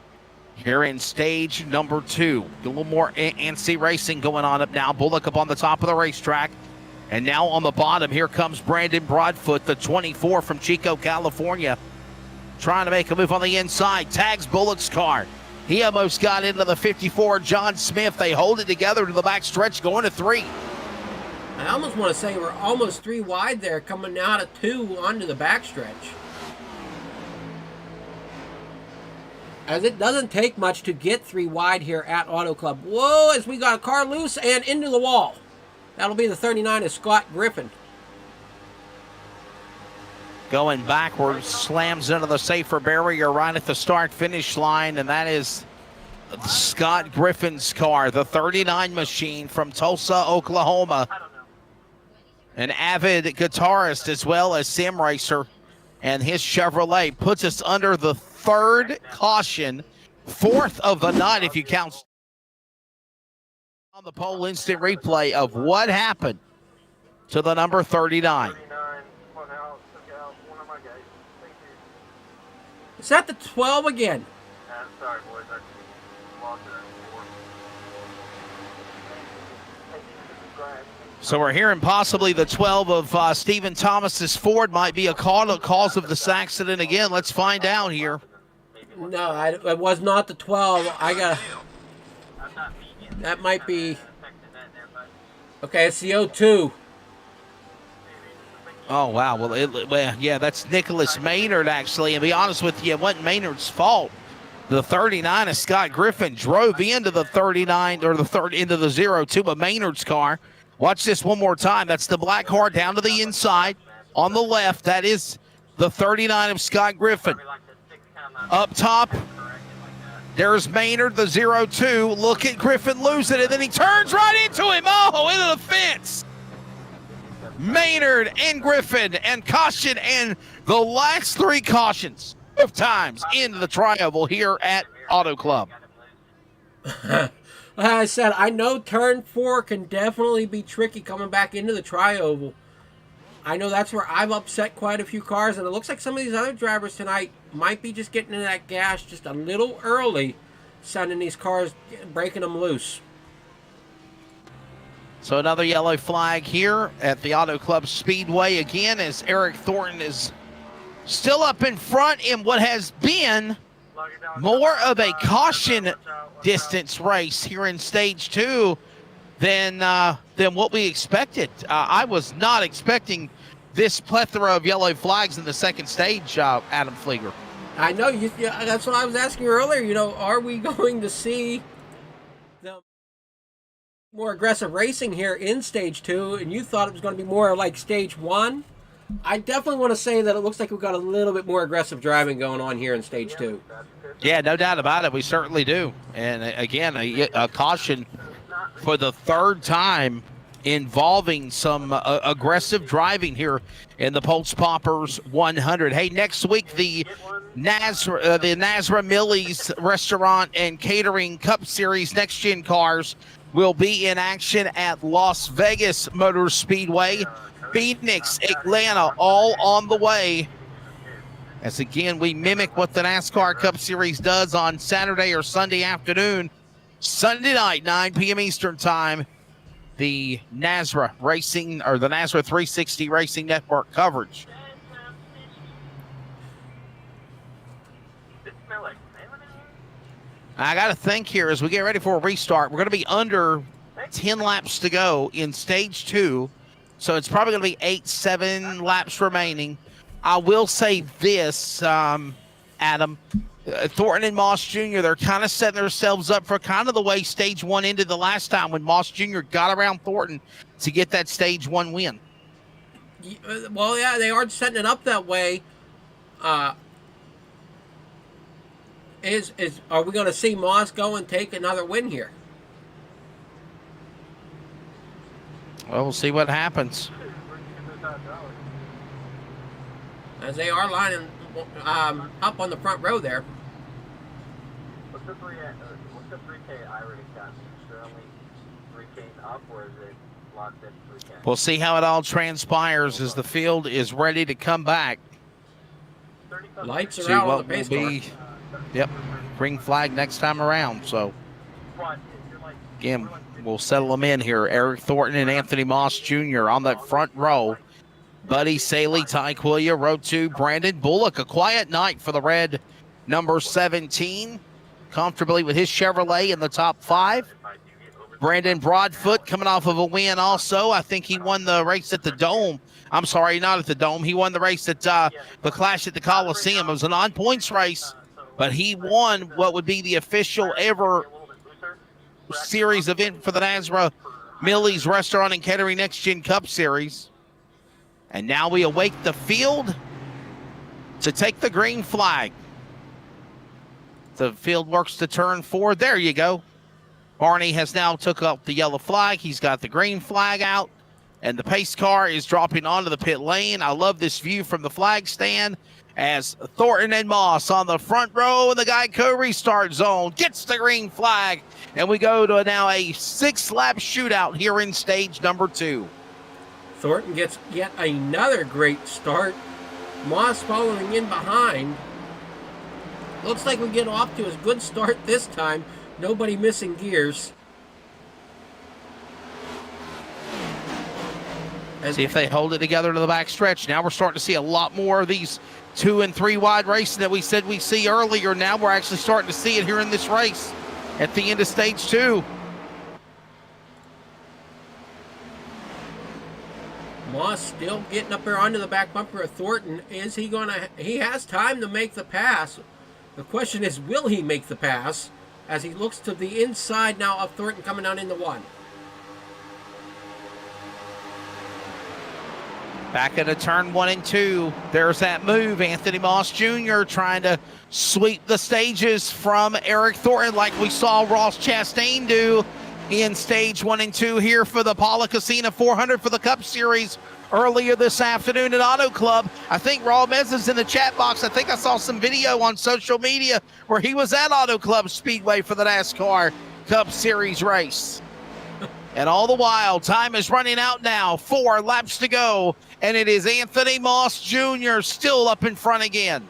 here in stage number 2. A little more NC racing going on up now. Bullock up on the top of the racetrack. And now on the bottom, here comes Brandon Broadfoot, the 24 from Chico, California. Trying to make a move on the inside. Tags Bullock's car. He almost got into the 54, John Smith. They hold it together to the back stretch, going to 3. I almost want to say we're almost 3 wide there, coming out of 2 onto the backstretch. As it doesn't take much to get 3 wide here at Auto Club. Whoa, as we got a car loose and into the wall. That'll be the 39 of Scott Griffin. Going backwards, slams into the safer barrier right at the start-finish line, and that is Scott Griffin's car, the 39 machine from Tulsa, Oklahoma. An avid guitarist as well as sim racer, and his Chevrolet puts us under the 3rd caution, 4th of the night if you count on the pole instant replay of what happened to the number 39. Is that the 12 again? Sorry, boys. I lost it. So we're hearing possibly the 12 of Stephen Thomas's Ford might be a cause of this accident again. Let's find out here. No, it was not the 12. That might be. Okay, it's the 02. Oh, wow. Well, yeah, that's Nicholas Maynard, actually. And to be honest with you, it wasn't Maynard's fault. The 39 of Scott Griffin drove into the 39, or into the 02 of Maynard's car. Watch this one more time. That's the black car down to the inside. On the left, that is the 39 of Scott Griffin. Up top, there's Maynard, the 02. Look at Griffin lose it, and then he turns right into him. Oh, into the fence. Maynard and Griffin and caution, and the last 3 cautions of times into the tri-oval here at Auto Club. Like I said, I know turn 4 can definitely be tricky coming back into the tri-oval. I know that's where I've upset quite a few cars, and it looks like some of these other drivers tonight might be just getting into that gas just a little early, sending these cars, breaking them loose. So another yellow flag here at the Auto Club Speedway again, as Eric Thornton is still up in front in what has been more of a caution distance race here in stage 2 than what we expected. I was not expecting this plethora of yellow flags in the second stage, Adam Flieger. I know, that's what I was asking earlier. You know, are we going to see the more aggressive racing here in stage 2? And you thought it was going to be more like stage 1? I definitely want to say that it looks like we've got a little bit more aggressive driving going on here in stage 2. Yeah, no doubt about it. We certainly do. And again, a caution for the third time involving some aggressive driving here in the Poltz Poppers 100. Hey, next week the Nazra Millie's Restaurant and Catering Cup Series Next Gen cars will be in action at Las Vegas Motor Speedway, Phoenix, Atlanta, all on the way. As again, we mimic what the NASCAR Cup Series does on Saturday or Sunday afternoon. Sunday night, 9 p.m. Eastern Time, the Nazra Racing, or the Nazra 360 Racing Network coverage. I got to think here as we get ready for a restart. We're going to be under 10 laps to go in stage 2. So it's probably going to be 8-7 laps remaining. I will say this, Adam. Thornton and Moss Jr., they're kind of setting themselves up for kind of the way stage 1 ended the last time when Moss Jr. got around Thornton to get that stage 1 win. Well, yeah, they are setting it up that way. Are we going to see Moss go and take another win here? Well, we'll see what happens. As they are lining up on the front row there. What's the 3K I already got? Is there only 3K up, or is it locked in 3K? We'll see how it all transpires as the field is ready to come back. Lights are See out on what the pace will car. be, yep, green flag next time around. So, again, we'll settle them in here. Eric Thornton and Anthony Moss Jr. on that front row. Buddy Saley, Ty Quillia, row 2, Brandon Bullock. A quiet night for the red number 17. Comfortably with his Chevrolet in the top 5. Brandon Broadfoot coming off of a win also. I think he won the race at the Dome. I'm sorry, not at the Dome. He won the race at the Clash at the Coliseum. It was a non-points race, but he won what would be the official ever series event for the Nazra Millie's Restaurant and Catering Next Gen Cup Series. And now we await the field to take the green flag. The field works to turn 4. There you go. Barney has now took up the yellow flag. He's got the green flag out. And the pace car is dropping onto the pit lane. I love this view from the flag stand as Thornton and Moss on the front row in the Geico restart zone gets the green flag. And we go to now a 6-lap shootout here in stage number 2. Thornton gets yet another great start. Moss following in behind. Looks like we get off to a good start this time. Nobody missing gears. See if they hold it together to the back stretch. Now we're starting to see a lot more of these 2 and 3 wide racing that we said we see earlier. Now we're actually starting to see it here in this race at the end of stage 2. Moss still getting up there onto the back bumper of Thornton. He has time to make the pass. The question is, will he make the pass as he looks to the inside now of Thornton coming down into 1. Back into turn 1 and 2. There's that move. Anthony Moss Jr. trying to sweep the stages from Eric Thornton like we saw Ross Chastain do in stage 1 and 2 here for the Paula Casino 400 for the Cup Series earlier this afternoon at Auto Club. I think Raul Mez is in the chat box. I think I saw some video on social media where he was at Auto Club Speedway for the NASCAR Cup Series race. And all the while, time is running out now. 4 laps to go. And it is Anthony Moss Jr. still up in front again.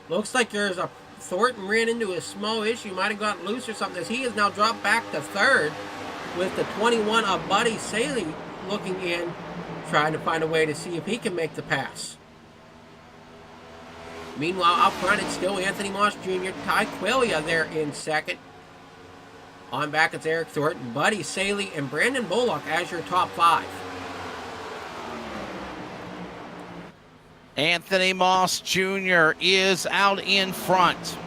Looks like Thornton ran into a small issue. Might have gotten loose or something. As he has now dropped back to 3rd with the 21 of Buddy Saley looking in, trying to find a way to see if he can make the pass. Meanwhile, up front, it's still Anthony Moss Jr., Ty Quillia there in 2nd. On back, it's Eric Thornton, Buddy Saley, and Brandon Bullock as your top 5. Anthony Moss Jr. is out in front.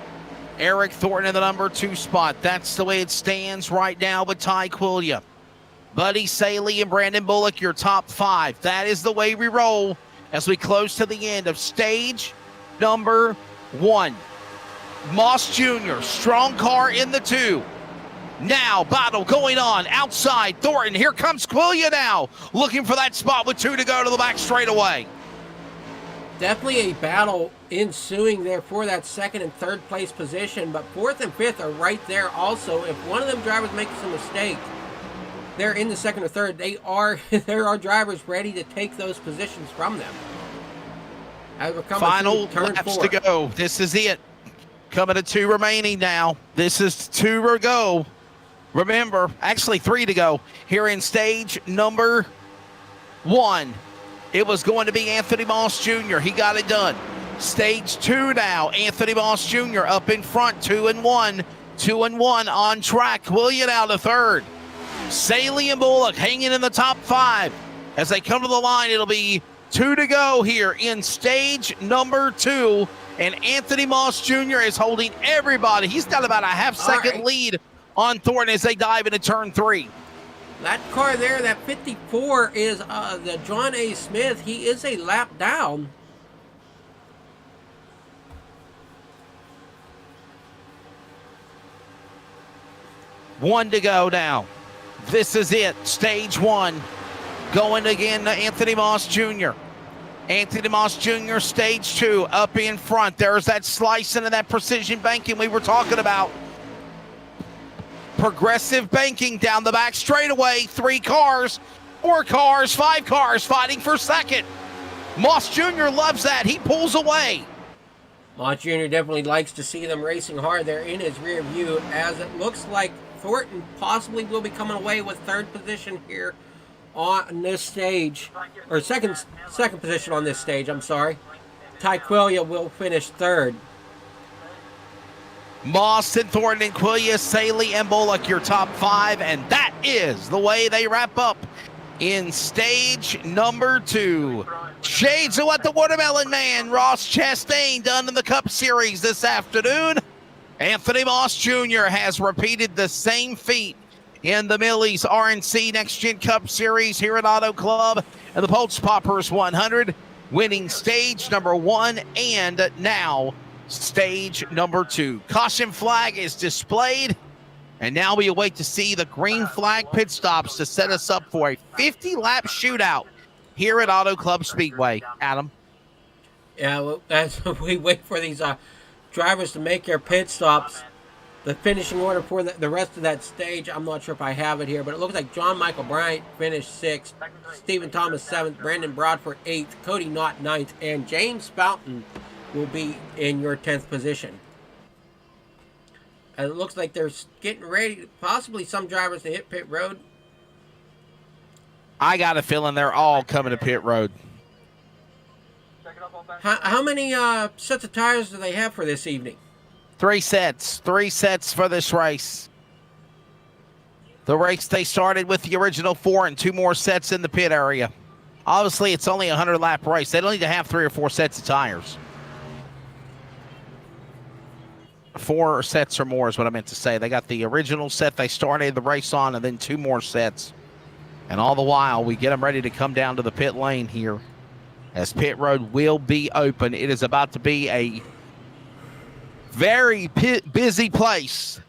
Eric Thornton in the number 2 spot. That's the way it stands right now with Ty Quillia. Buddy Saley and Brandon Bullock, your top 5. That is the way we roll as we close to the end of stage number 1. Moss Jr., strong car in the 2. Now, battle going on outside Thornton. Here comes Quillia now, looking for that spot with 2 to go to the back straightaway. Definitely a battle ensuing there for that 2nd and 3rd place position, but 4th and 5th are right there also. If one of them drivers makes a mistake, they're in the 2nd or 3rd. There are drivers ready to take those positions from them. As we're coming Final through turn laps 4. to go. This is it. Coming to 2 remaining now. This is 2 to go. Remember, actually 3 to go here in stage number 1. It was going to be Anthony Moss Jr. He got it done. Stage 2 now. Anthony Moss Jr. up in front, 2 and 1. 2 and 1 on track. Quillia now to 3rd. Saley and Bullock hanging in the top 5. As they come to the line, it'll be 2 to go here in stage number 2. And Anthony Moss Jr. is holding everybody. He's got about a half-second lead on Thornton as they dive into turn 3. That car there, that 54, is the John A. Smith. He is a lap down. One to go now. This is it. Stage 1. Going again to Anthony Moss Jr. Anthony Moss Jr. Stage 2 up in front. There's that slice into that precision banking we were talking about. Progressive banking down the back straightaway. 3 cars, 4 cars, 5 cars fighting for 2nd. Moss Jr. loves that. He pulls away. Moss Jr. definitely likes to see them racing hard there in his rear view, as it looks like Thornton possibly will be coming away with 3rd position here on this stage, or second position on this stage, I'm sorry. Ty Quillia will finish 3rd. Moss and Thornton and Quillia, Saley and Bullock, your top 5, and that is the way they wrap up in stage number 2. Shades of what the Watermelon Man, Ross Chastain, done in the Cup Series this afternoon. Anthony Moss Jr. has repeated the same feat in the Millie's RNC Next Gen Cup Series here at Auto Club and the Poltz Poppers 100, winning stage number 1 and now stage number 2. Caution flag is displayed, and now we await to see the green flag pit stops to set us up for a 50-lap shootout here at Auto Club Speedway. Adam? Yeah, well, as we wait for these drivers to make their pit stops, the finishing order for the rest of that stage, I'm not sure if I have it here, but it looks like John Michael Bryant finished 6th, Stephen Thomas 7th, Brandon Broadford 8th, Cody Knott 9th, and James Fountain will be in your 10th position. And it looks like they're getting ready, possibly some drivers to hit pit road. I got a feeling they're all coming to pit road. How many sets of tires do they have for this evening? 3 sets. 3 sets for this race. The race they started with the original 4 and 2 more sets in the pit area. Obviously, it's only a 100-lap race. They don't need to have 3 or 4 sets of tires. 4 sets or more is what I meant to say. They got the original set they started the race on and then 2 more sets. And all the while, we get them ready to come down to the pit lane here as pit road will be open. It is about to be a very busy place.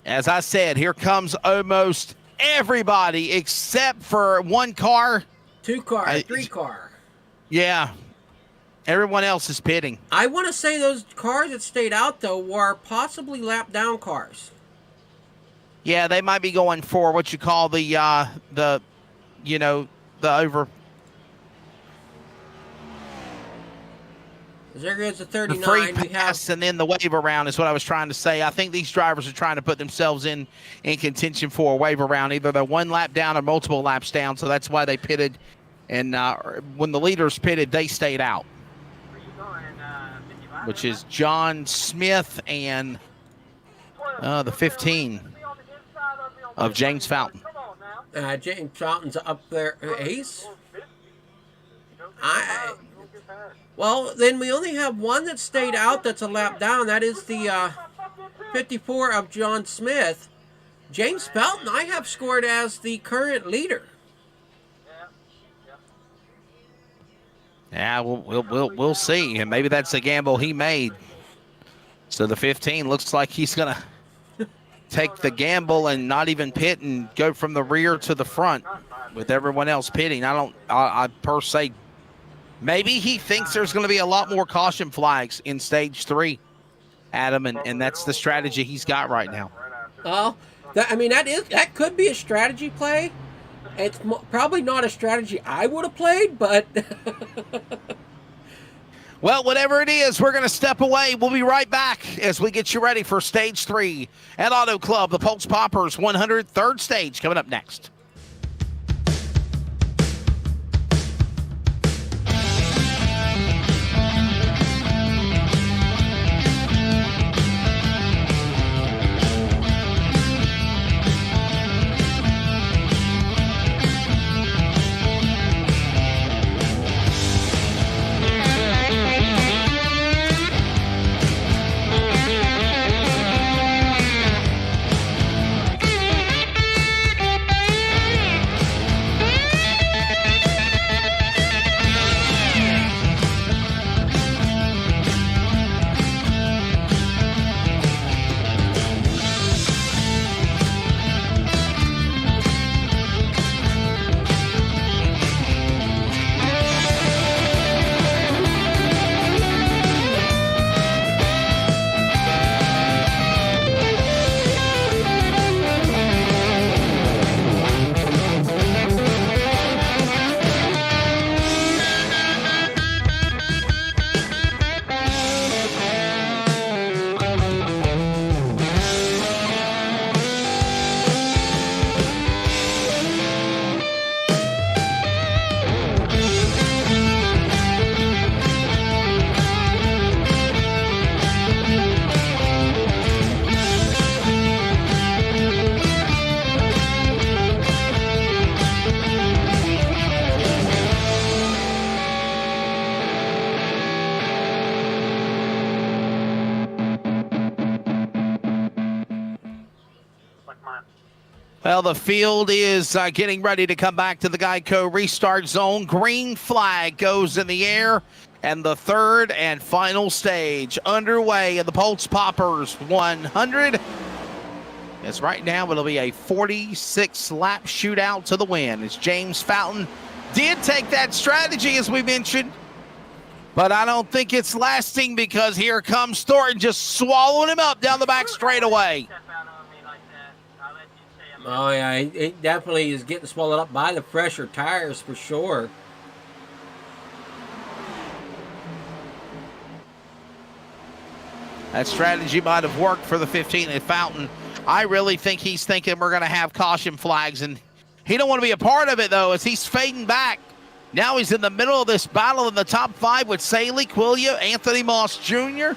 As I said, here comes almost everybody except for 1 car. 2 car, 3 car. Yeah. Everyone else is pitting. I want to say those cars that stayed out, though, were possibly lap down cars. Yeah, they might be going for what you call the over. There goes the 39. The free pass and then the wave around is what I was trying to say. I think these drivers are trying to put themselves in contention for a wave around. Either they're 1 lap down or multiple laps down, so that's why they pitted. And when the leaders pitted, they stayed out, which is John Smith and the 15 of James Fountain. James Fountain's up there. Ace? Well, then we only have 1 that stayed out that's a lap down. That is the 54 of John Smith. James Fountain, I have scored as the current leader. Yeah, we'll see, and maybe that's a gamble he made. So the 15 looks like he's gonna take the gamble and not even pit and go from the rear to the front with everyone else pitting. I per se, maybe he thinks there's going to be a lot more caution flags in stage 3, Adam, and that's the strategy he's got right now. Well, that could be a strategy play. It's probably not a strategy I would have played, but well, whatever it is, we're going to step away. We'll be right back as we get you ready for stage 3 at Auto Club, the Poltz Poppers 103rd stage coming up next. Well, the field is getting ready to come back to the Geico restart zone. Green flag goes in the air, and the third and final stage underway in the Poltz Poppers 100. As right now it'll be a 46-lap shootout to the win. As James Fountain did take that strategy, as we mentioned, but I don't think it's lasting because here comes Thornton just swallowing him up down the back straightaway. oh yeah, it definitely is getting swallowed up by the fresher tires for sure. That strategy might have worked for the 15 at Fountain. I really think he's thinking we're going to have caution flags, and he don't want to be a part of it, though, as he's fading back. Now he's in the middle of this battle in the top 5 with Saley, Quillia, Anthony Moss Jr.,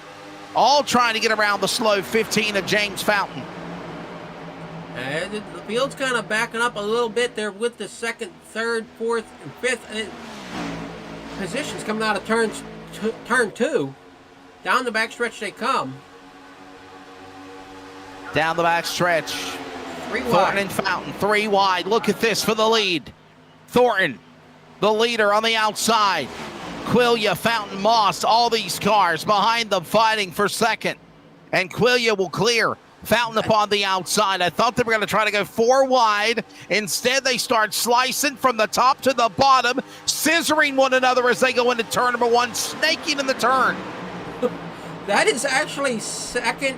all trying to get around the slow 15 of James Fountain. The field's kind of backing up a little bit there with the second, third, fourth, and fifth positions coming out of turn 2. Down the backstretch they come. Down the backstretch. 3 wide. Thornton and Fountain, 3 wide. Look at this for the lead. Thornton, the leader on the outside. Quillia, Fountain, Moss, all these cars behind them fighting for second. And Quillia will clear. Fountain upon the outside. I thought they were going to try to go 4 wide. Instead, they start slicing from the top to the bottom, scissoring one another as they go into turn number 1, snaking in the turn. That is actually second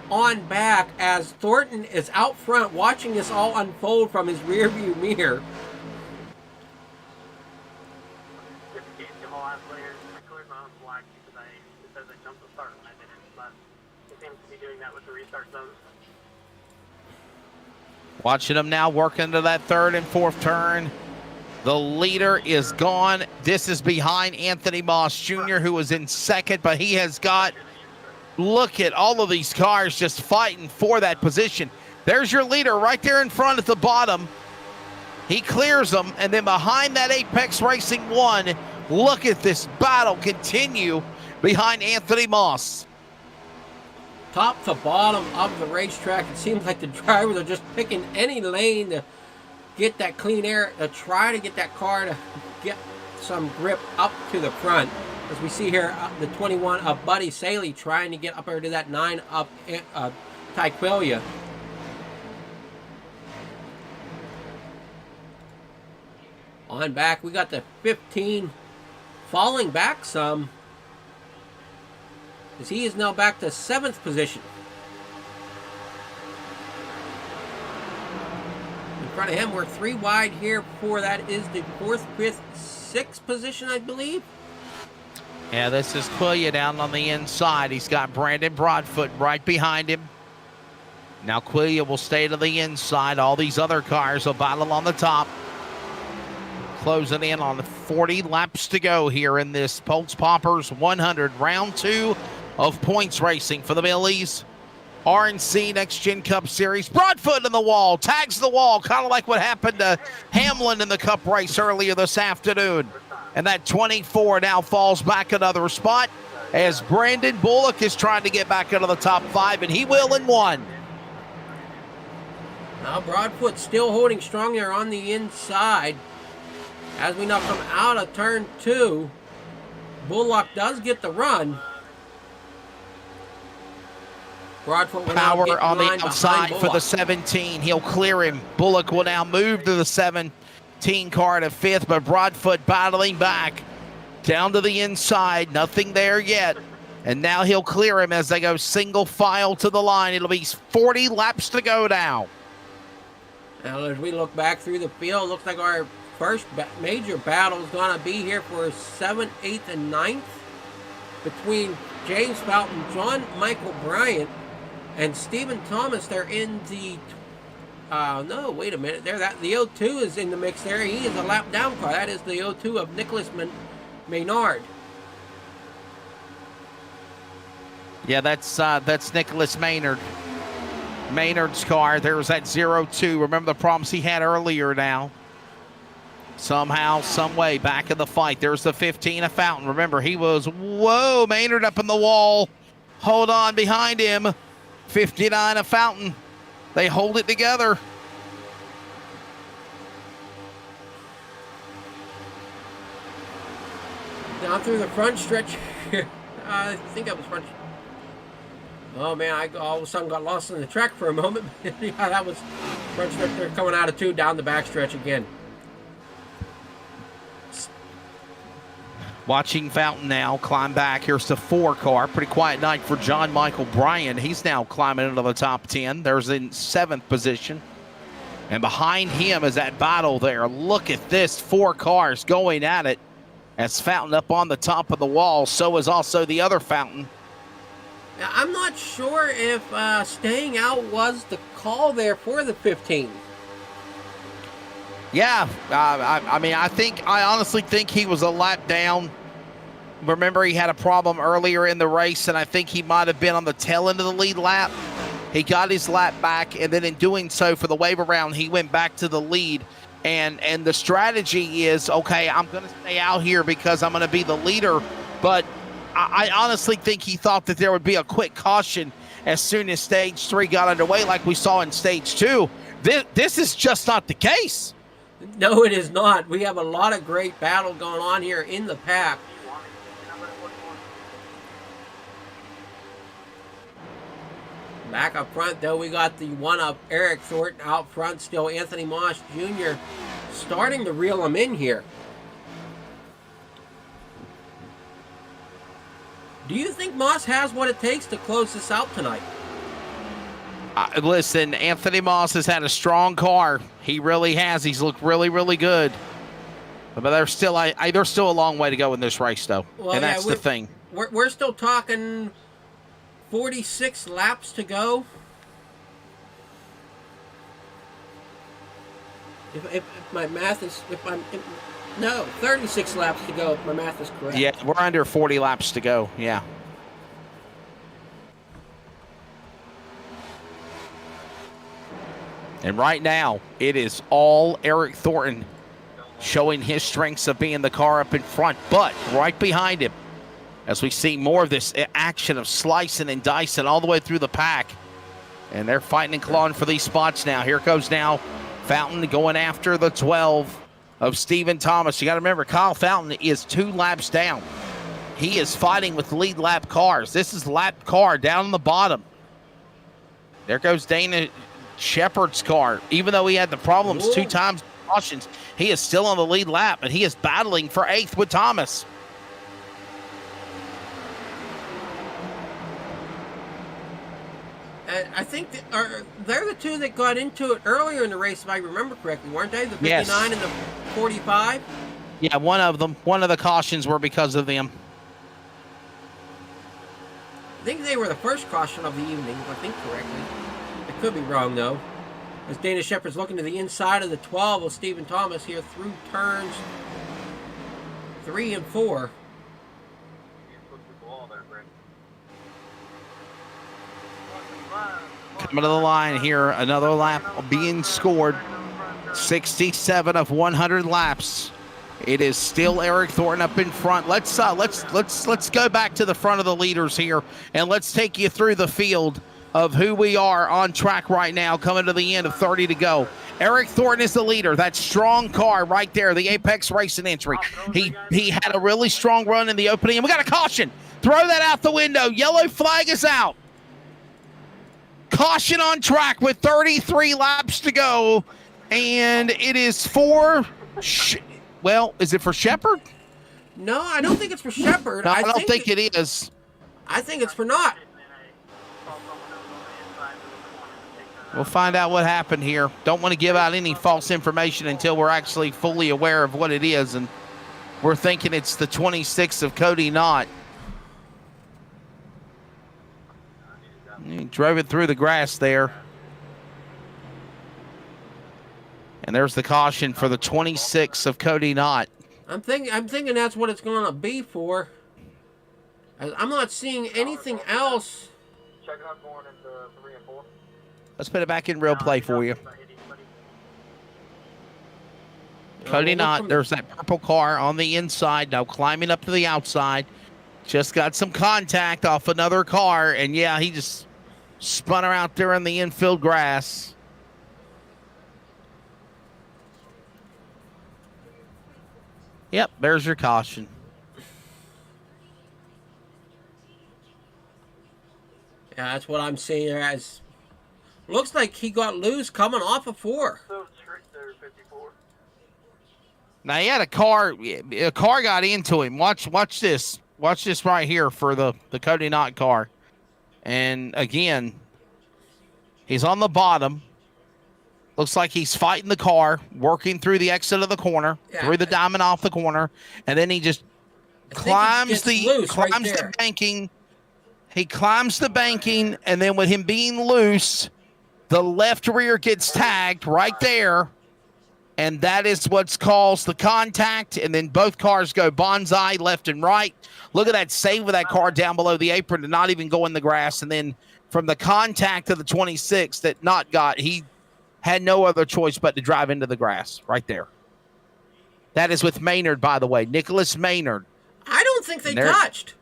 on back as Thornton is out front watching this all unfold from his rearview mirror. Watching them now work into that third and fourth turn. The leader is gone. This is behind Anthony Moss Jr., who was in second, but he has got, look at all of these cars just fighting for that position. There's your leader right there in front at the bottom. He clears them, and then behind that Apex Racing 1, look at this battle continue behind Anthony Moss. Top to bottom of the racetrack, it seems like the drivers are just picking any lane to get that clean air, to try to get that car to get some grip up to the front. As we see here, the 21 of Buddy Saley trying to get up there to that 9 of Tyquelia. On back, we got the 15 falling back some, as he is now back to 7th position. In front of him, we're 3 wide here before that is the 4th, 5th, 6th position, I believe. Yeah, this is Quillia down on the inside. He's got Brandon Broadfoot right behind him. Now Quillia will stay to the inside. All these other cars will battle on the top. Closing in on 40 laps to go here in this Poltz Poppers 100, round 2 of points racing for the Millies. RNC Next Gen Cup Series. Broadfoot in the wall, tags the wall, kind of like what happened to Hamlin in the Cup race earlier this afternoon. And that 24 now falls back another spot as Brandon Bullock is trying to get back into the top 5, and he will in 1. Now Broadfoot still holding strong there on the inside. As we now come out of turn 2, Bullock does get the run. Broadfoot will now Power get on the line outside behind for the Bullock. 17. He'll clear him. Bullock will now move to the 17 car to 5th, but Broadfoot battling back down to the inside. Nothing there yet. And now he'll clear him as they go single file to the line. It'll be 40 laps to go now. Now as we look back through the field, looks like our first major battle is going to be here for 7th, 8th, and 9th between James Fountain, John Michael Bryant, and Stephen Thomas. They're in the no, wait a minute. There, the O2 is in the mix there. He is a lap down car. That is the O2 of Nicholas Maynard. Yeah, that's Nicholas Maynard. Maynard's car. There's that 02. Remember the problems he had earlier now. Somehow, some way, back in the fight. There's the 15 of Fountain. Remember, he was, whoa, Maynard up in the wall. Hold on behind him. 59 of Fountain. They hold it together. Down through the front stretch. I think that was front. Oh man, I all of a sudden got lost in the track for a moment. Yeah, that was front stretch. They're coming out of 2 down the back stretch again. Watching Fountain now climb back. Here's the 4 car. Pretty quiet night for John Michael Bryan. He's now climbing into the top 10. There's in 7th position. And behind him is that battle there. Look at this. 4 cars going at it. As Fountain up on the top of the wall. So is also the other Fountain. Now, I'm not sure if staying out was the call there for the 15. Yeah, I mean, I honestly think he was a lap down. Remember, he had a problem earlier in the race, and I think he might have been on the tail end of the lead lap. He got his lap back, and then in doing so for the wave around, he went back to the lead. And the strategy is, okay, I'm going to stay out here because I'm going to be the leader. But I honestly think he thought that there would be a quick caution as soon as stage 3 got underway, like we saw in stage 2. This is just not the case. No, it is not. We have a lot of great battle going on here in the pack. Back up front, though, we got the one of Eric Thornton out front. Still Anthony Moss Jr. starting to reel him in here. Do you think Moss has what it takes to close this out tonight? Listen, Anthony Moss has had a strong car. He really has. He's looked really, really good. But there's still a long way to go in this race, though. Well, and that's the thing. We're still talking 46 laps to go. If my math is, no, 36 laps to go if my math is correct. Yeah, we're under 40 laps to go, yeah. And right now, it is all Eric Thornton showing his strengths of being the car up in front. But right behind him, as we see more of this action of slicing and dicing all the way through the pack. And they're fighting and clawing for these spots now. Here goes now Fountain going after the 12. of Stephen Thomas. You got to remember, Kyle Fountain is 2 laps down. He is fighting with lead lap cars. This is lap car down on the bottom. There goes Dana Shepard's car. Even though he had the problems 2 times cautions, he is still on the lead lap, and he is battling for 8th with Thomas. And I think they're the 2 that got into it earlier in the race, if I remember correctly, weren't they? The 59 Yes. and the 45? Yeah, one of them. One of the cautions were because of them. I think they were the first caution of the evening, if I think correctly. I could be wrong, though. As Dana Shepard's looking to the inside of the 12 with Stephen Thomas here through turns 3 and 4. Coming to the line here, another lap being scored. 67 of 100 laps. It is still Eric Thornton up in front. Let's go back to the front of the leaders here, and let's take you through the field of who we are on track right now, coming to the end of 30 to go. Eric Thornton is the leader. That strong car right there, the Apex Racing entry. He had a really strong run in the opening, and we got a caution. Throw that out the window. Yellow flag is out. Caution on track with 33 laps to go, and it is for, well, is it for Shepard? No, I don't think it's for Shepard. No, I don't think it is. I think it's for Knott. We'll find out what happened here. Don't want to give out any false information until we're actually fully aware of what it is, and we're thinking it's the 26th of Cody Knott. He drove it through the grass there. And there's the caution for the 26th of Cody Knott. I'm thinking that's what it's going to be for. I'm not seeing anything else. Check it out going into 3 and 4. Let's put it back in real play for you. Cody Knott, there's that purple car on the inside, now climbing up to the outside. Just got some contact off another car, and yeah, he just spun her out there in the infield grass. Yep, there's your caution. Yeah, that's what I'm seeing there. As looks like he got loose coming off of 4. So strict there, 54. Now he had a car got into him. Watch this. Watch this right here for the Cody Knott car. And again, he's on the bottom. Looks like he's fighting the car, working through the exit of the corner, through the diamond off the corner, and then he just climbs the banking. He climbs the banking, and then with him being loose, the left rear gets tagged right there, and that is what's caused the contact, and then both cars go bonsai left and right. Look at that save of that car down below the apron to not even go in the grass, and then from the contact of the 26 that Knott got, he had no other choice but to drive into the grass right there. That is with Maynard, by the way. Nicholas Maynard. I don't think they touched.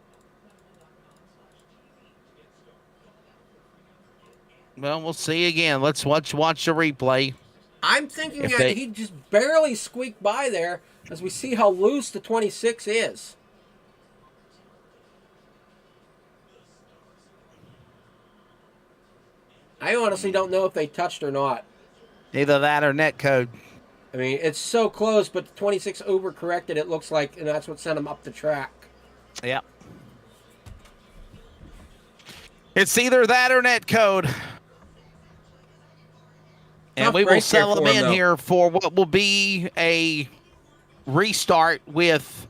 Well, we'll see again. Let's watch the replay. I'm thinking that he just barely squeaked by there as we see how loose the 26 is. I honestly don't know if they touched or not. Either that or net code. I mean, it's so close, but the 26 overcorrected, it looks like, and that's what sent him up the track. Yep. It's either that or net code. And we will sell them in here for what will be a restart with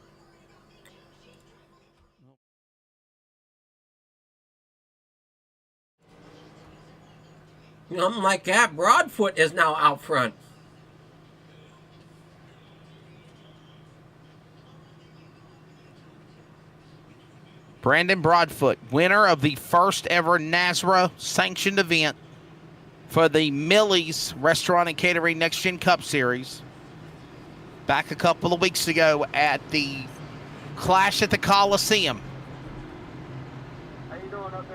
Something like that. Broadfoot is now out front. Brandon Broadfoot, winner of the first ever NASRA sanctioned event for the Millie's Restaurant and Catering Next Gen Cup Series. Back a couple of weeks ago at the Clash at the Coliseum.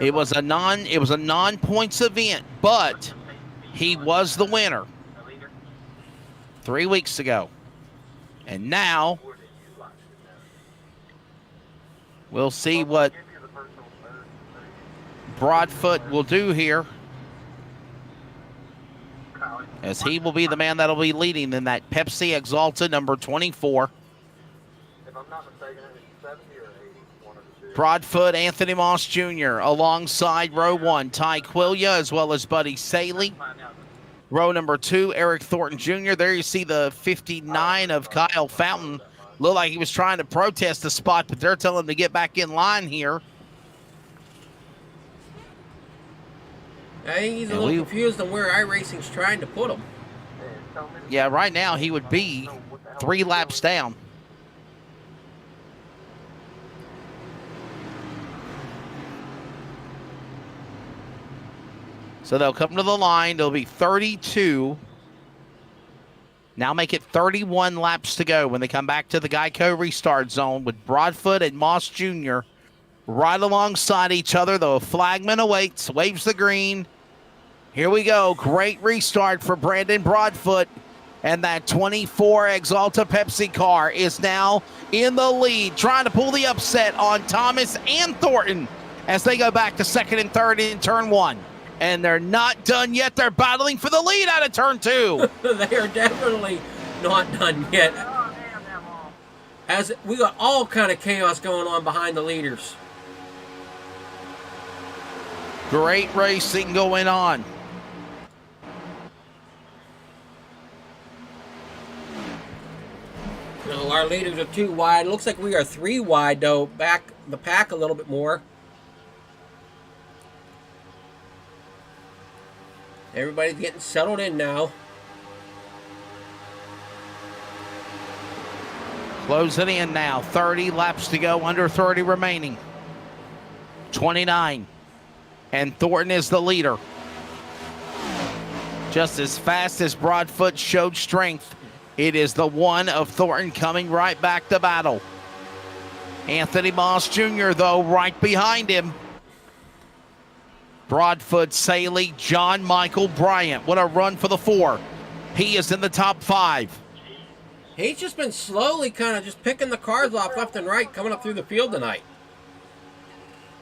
It was a non-points event, but he was the winner 3 weeks ago. And now Where do you like to know? we'll see I'll what give you the personal code, Broadfoot will do here, Kyle. as he will be the man that'll be leading in that Pepsi Exalta number 24. If I'm not mistaken, it's 70 or 80. One of the two. Broadfoot, Anthony Moss Jr. alongside row 1, Ty Quillia, as well as Buddy Saley. Find out. Row number 2, Eric Thornton Jr. There you see the 59 of Kyle Fountain. Looked like he was trying to protest the spot, but they're telling him to get back in line here. I think he's a And little we- confused on where iRacing's trying to put him. Hey, tell me- Yeah, right now he would be know what the hell 3 he's laps doing. down. So they'll come to the line. There'll be 32. Now make it 31 laps to go when they come back to the Geico restart zone with Broadfoot and Moss Jr. right alongside each other. The flagman awaits, waves the green. Here we go. Great restart for Brandon Broadfoot. And that 24 Exalta Pepsi car is now in the lead, trying to pull the upset on Thomas and Thornton as they go back to second and third in turn 1. And they're not done yet. They're battling for the lead out of turn 2. They are definitely not done yet. Oh, damn, that wall. As we got all kind of chaos going on behind the leaders. Great racing going on. You know, our leaders are 2 wide. Looks like we are 3 wide, though. Back the pack a little bit more. Everybody's getting settled in now. Closing in now. 30 laps to go, under 30 remaining. 29. And Thornton is the leader. Just as fast as Broadfoot showed strength, it is the one of Thornton coming right back to battle. Anthony Moss Jr., though, right behind him. Broadfoot, Saley, John Michael Bryant. What a run for the 4. He is in the top 5. He's just been slowly kind of just picking the cars off left and right coming up through the field tonight.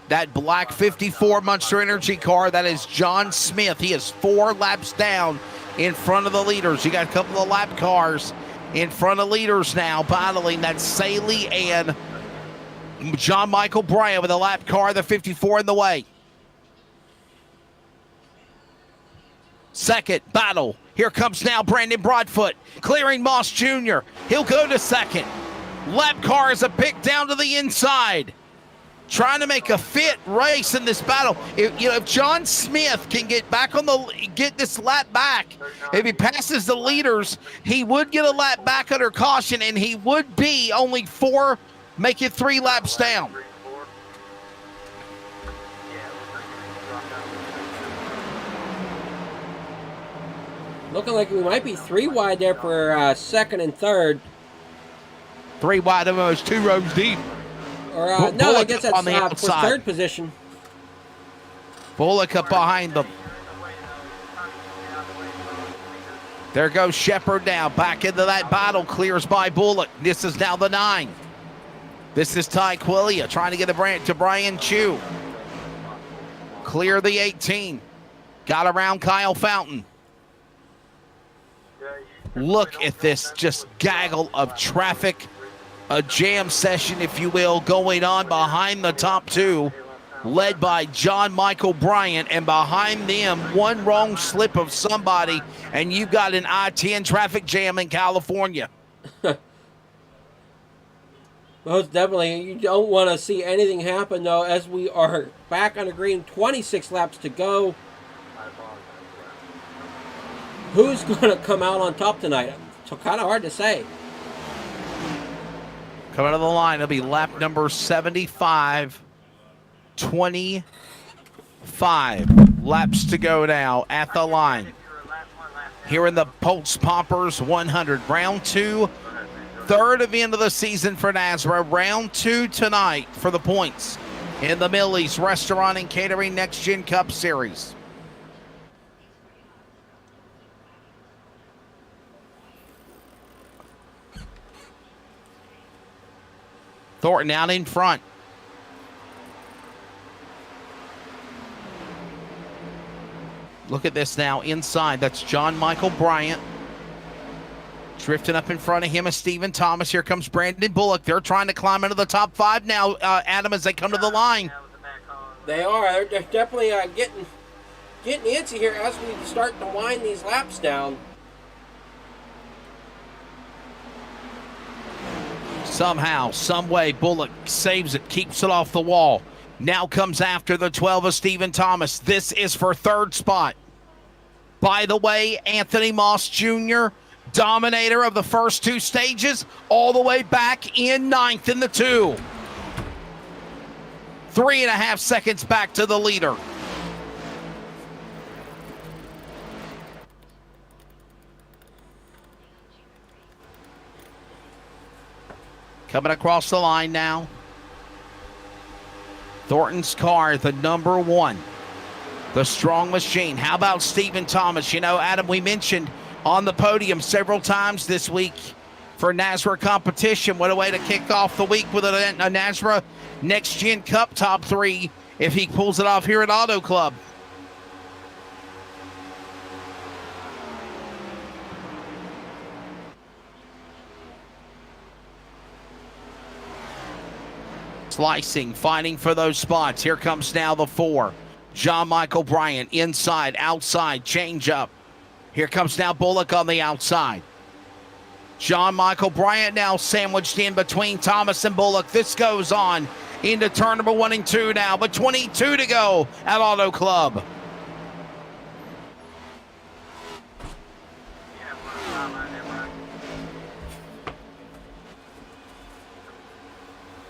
That black 54 Monster Energy car, that is John Smith. He is 4 laps down in front of the leaders. You got a couple of lap cars in front of leaders now battling. That's Saley and John Michael Bryant with a lap car, the 54 in the way. Second battle. Here comes now Brandon Broadfoot, clearing Moss Jr. He'll go to second. Lap car is a pick down to the inside. Trying to make a fit race in this battle. If John Smith can get this lap back, if he passes the leaders, he would get a lap back under caution, and he would be only 4, make it 3 laps down. 3 and 4. Yeah, it looks like he dropped down. Looking like we might be 3 wide there for second and third. 3 wide, almost 2 rows deep. Or no, I Bullock guess on the that's for outside. third position. Bullock up behind them. There goes Shepard now. Back into that battle. Clears by Bullock. This is now the 9. This is Ty Quillia trying to get a branch to Brian Chu. Clear the 18. Got around Kyle Fountain. Look at this just gaggle of traffic. A jam session, if you will, going on behind the top 2. Led by John Michael Bryant, and behind them, one wrong slip of somebody, and you've got an I-10 traffic jam in California. Most definitely. You don't want to see anything happen, though, as we are back on the green. 26 laps to go. Who's going to come out on top tonight? It's kind of hard to say. Coming to the line, it'll be lap number 75. 25 laps to go now at the line. Here in the Poltz Poppers 100. Round 2, third event of the season for NASRA. Round 2 tonight for the points in the Millie's Restaurant and Catering Next Gen Cup Series. Thornton out in front. Look at this now inside. That's John Michael Bryant. Drifting up in front of him is Stephen Thomas. Here comes Brandon Bullock. They're trying to climb into the top 5 now, Adam, as they come to the line. They are. They're definitely getting antsy here as we start to wind these laps down. Somehow, some way, Bullock saves it, keeps it off the wall. Now comes after the 12 of Stephen Thomas. This is for 3rd spot. By the way, Anthony Moss Jr., dominator of the first 2 stages, all the way back in 9th in the 2. 3.5 seconds back to the leader. Coming across the line now. Thornton's car, the number 1. The strong machine. How about Stephen Thomas? You know, Adam, we mentioned on the podium several times this week for NASRA competition. What a way to kick off the week with a NASRA Next Gen Cup top 3 if he pulls it off here at Auto Club. Slicing, fighting for those spots. Here comes now the 4. John Michael Bryant inside, outside, change up. Here comes now Bullock on the outside. John Michael Bryant now sandwiched in between Thomas and Bullock. This goes on into turn number 1 and 2 now, but 22 to go at Auto Club.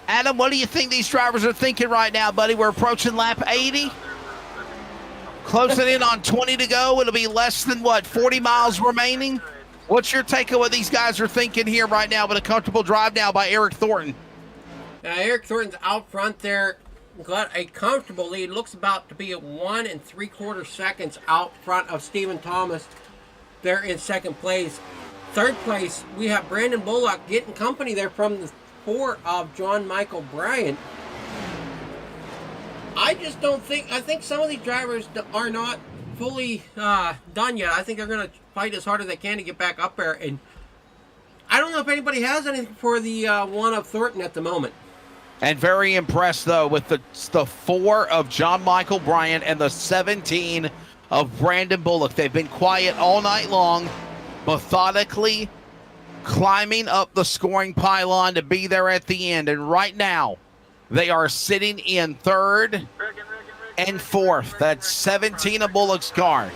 Adam, what do you think these drivers are thinking right now, buddy? We're approaching lap 80. Closing in on 20 to go. It'll be less than, 40 miles remaining? What's your take on what these guys are thinking here right now with a comfortable drive now by Eric Thornton? Now, Eric Thornton's out front there. Got a comfortable lead. Looks about to be at 1 3/4 seconds out front of Stephen Thomas. They're in 2nd place. 3rd place, we have Brandon Bullock getting company there from the 4 of John Michael Bryant. I just don't think, I think some of these drivers are not fully done yet. I think they're going to fight as hard as they can to get back up there. And I don't know if anybody has anything for the 1 of Thornton at the moment. And very impressed, though, with the 4 of John Michael Bryant and the 17 of Brandon Bullock. They've been quiet all night long, methodically climbing up the scoring pylon to be there at the end. And right now, they are sitting in 3rd and 4th. That's 17 of Bullock's car.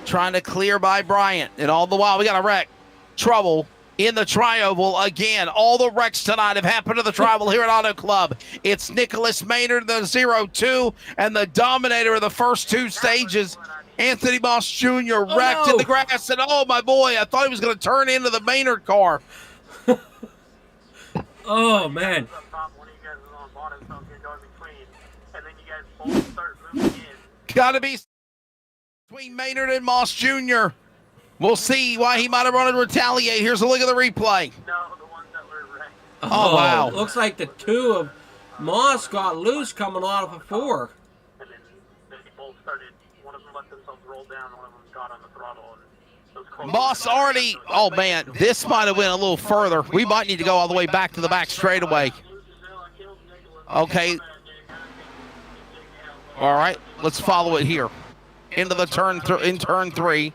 Trying to clear by Bryant. And all the while, we got a wreck. Trouble in the tri-oval again. All the wrecks tonight have happened to the tri-oval here at Auto Club. It's Nicholas Maynard, the 0-2, and the dominator of the first 2 stages, Anthony Moss Jr. wrecked in the grass. And oh, my boy, I thought he was going to turn into the Maynard car. Oh, man. Got to be between Maynard and Moss Jr. We'll see why he might have wanted to retaliate. Here's a look at the replay. No, the ones that were wrecked. Oh, wow. Looks like the 2 of Moss got loose coming off of 4. And then they both started, one of them let themselves roll down, one of them got on the throttle. And those close Moss already, oh man, this might have went a little further. We might need to go all the way back to the back straightaway. Okay. All right, let's follow it here. Into the turn, in turn 3.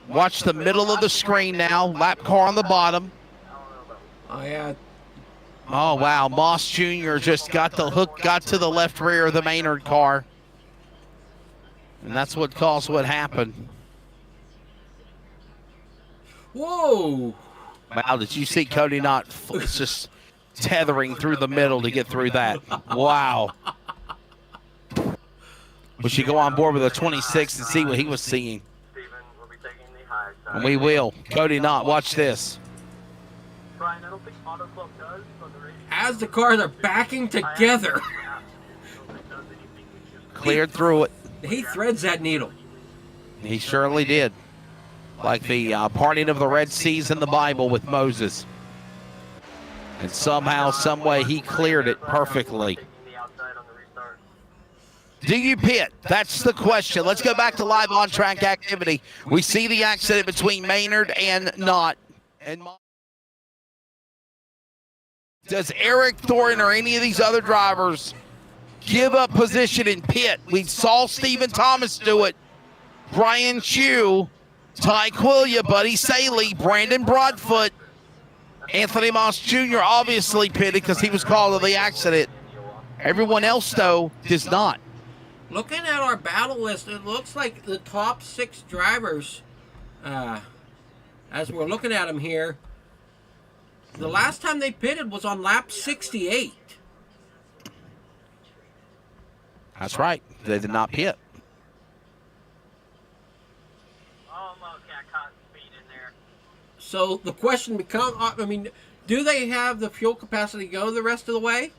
Watch the middle of the screen now. Lap car on the bottom. Oh, yeah. Oh, wow. Moss Jr. just got the hook, got to the left rear of the Maynard car. And that's what caused what happened. Whoa. Wow, did you see Cody not just tethering through the middle to get through that? Wow. We should go on board with a 26 and see what he was seeing. Steven will be taking the high side. And we will. Cody not. Watch this. Brian, I don't think Auto Club does, but the race As the cars are backing together, Cleared through it. he threads that needle. He surely did. Like the parting of the Red Seas in the Bible with Moses. And somehow, some way, he cleared it perfectly. Taking the outside on the restart. Do you pit? That's the question. Let's go back to live on-track activity. We see the accident between Maynard and Knott. And does Eric Thornton or any of these other drivers give up position in pit? We saw Stephen Thomas do it. Brian Chew, Ty Quillia, Buddy Saley, Brandon Broadfoot, Anthony Moss Jr. obviously pitted because he was called to the accident. Everyone else, though, does not. Looking at our battle list, it looks like the top 6 drivers, as we're looking at them here, the last time they pitted was on lap 68. That's right. They did not pit. Almost got caught speed in there. So the question becomes, I mean, do they have the fuel capacity to go the rest of the way?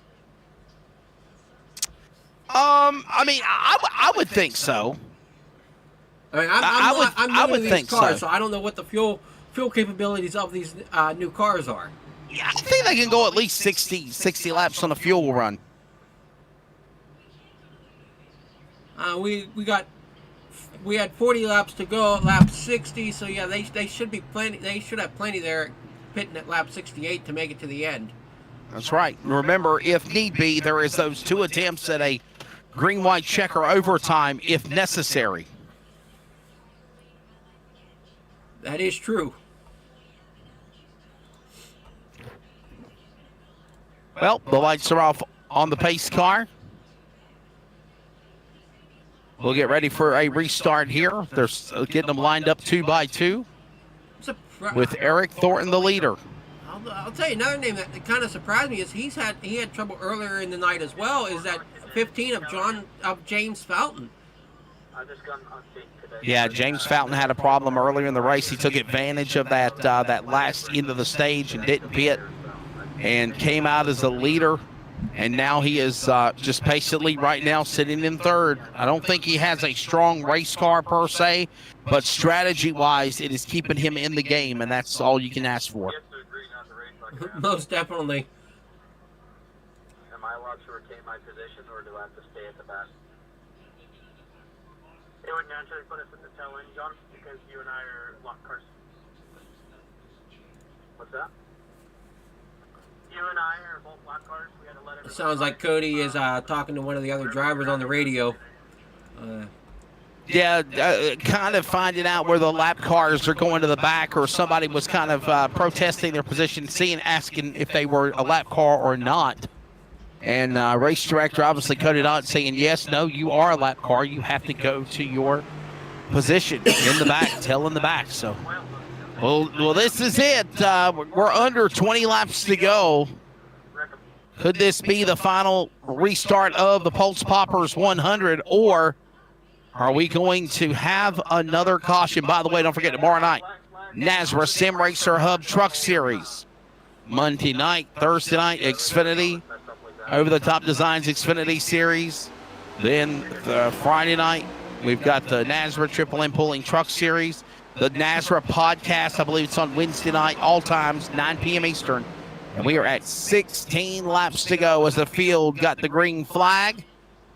I mean, I would think so. I mean, I'm new to these think cars, so. so I don't know what the fuel capabilities of these new cars are. Yeah, I think they can go at least 60 laps on a fuel run. We had 40 laps to go at lap 60, so yeah, they should be plenty. They should have plenty there, pitting at lap 68 to make it to the end. That's right. Remember, if need be, there is those 2 attempts at a green-white checker overtime if necessary. That is true. Well, the lights are off on the pace car. We'll get ready for a restart here. They're getting them lined up 2 by 2 with Eric Thornton, the leader. I'll tell you another name that kind of surprised me is he had trouble earlier in the night as well. Is that 15 of James Fountain? I just got on stage today. Yeah, James Fountain had a problem earlier in the race. He took advantage of that last end of the stage and didn't pit, and came out as a leader. And now he is just patiently right now sitting in 3rd. I don't think he has a strong race car per se, but strategy-wise, it is keeping him in the game, and that's all you can ask for. He has to agree not to race like that. Most definitely. Am I allowed to retain my position, or do I have to stay at the back? It would naturally put us in the tail end, John, because you and I are locked cars. What's that? You and I are both locked cars. We had to let It sounds like Cody is talking to one of the other drivers on the radio. Yeah, kind of finding out where the lap cars are going to the back, or somebody was kind of protesting their position, asking if they were a lap car or not. And race director obviously cut it out, saying, yes, no, you are a lap car. You have to go to your position in the back, tail in the back. So, well, this is it. We're under 20 laps to go. Could this be the final restart of the Poltz Poppers 100, or are we going to have another caution? By the way, don't forget, tomorrow night, NASRA Sim Racer Hub Truck Series. Monday night, Thursday night, Xfinity, Over the Top Designs Xfinity Series. Then Friday night, we've got the NASRA Triple M Pulling Truck Series. The NASRA podcast, I believe it's on Wednesday night, all times, 9 p.m. Eastern. And we are at 16 laps to go as the field got the green flag.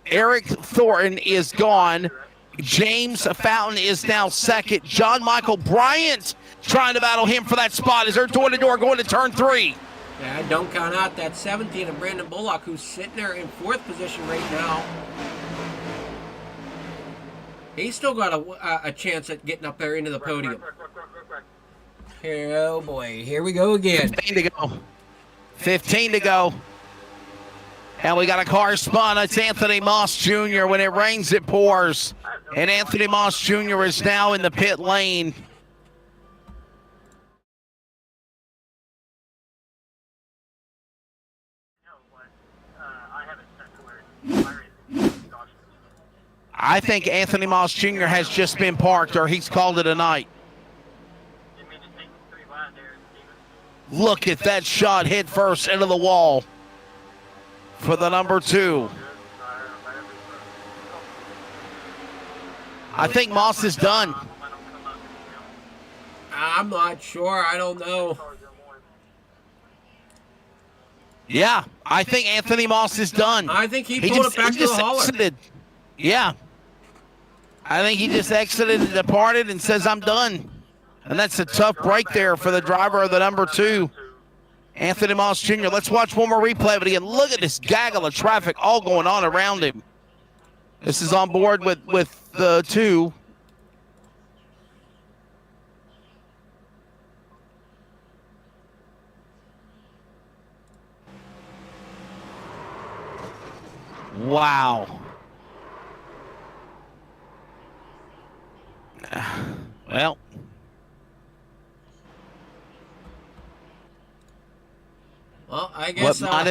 Eric Thornton is gone. James Fountain is now 2nd. John Michael Bryant trying to battle him for that spot as they're door-to-door going to turn 3. Yeah, don't count out that 17 of Brandon Bullock, who's sitting there in 4th position right now. He's still got a chance at getting up there into the podium. Oh boy, here we go again. 15 to go. 15 to go. And we got a car spun. It's Anthony Moss Jr. When it rains, it pours. And Anthony Moss Jr. is now in the pit lane. I think Anthony Moss Jr. has just been parked, or he's called it a night. Look at that shot head first into the wall for the number 2. I think Moss is done. I'm not sure. I don't know. Yeah, I think Anthony Moss is done. I think he pulled it back to the hauler. Exited. Yeah. I think he just exited and departed and says, I'm done. And that's a tough break there for the driver of the number 2, Anthony Moss Jr. Let's watch one more replay of it again. Look at this gaggle of traffic all going on around him. This is on board with the 2. Wow. Well. Well, I guess what might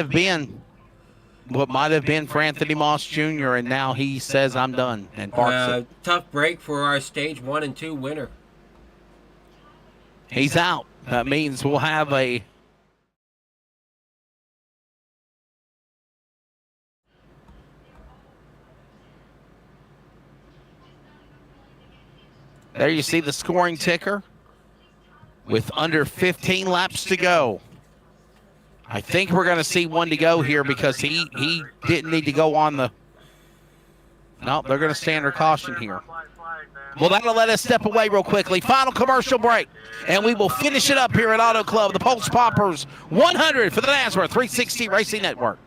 have been for Anthony Moss Jr. and now he says I'm done and parks it. Tough break for our stage 1 and 2 winner. He's out. That means we'll have a there you see the scoring ticker with under 15 laps to go. I think we're going to see one to go here because he didn't need to go on the... No, they're going to stay under caution here. Well, that'll let us step away real quickly. Final commercial break, and we will finish it up here at Auto Club, the Poltz Poppers 100 for the NASCAR 360 Racing Network.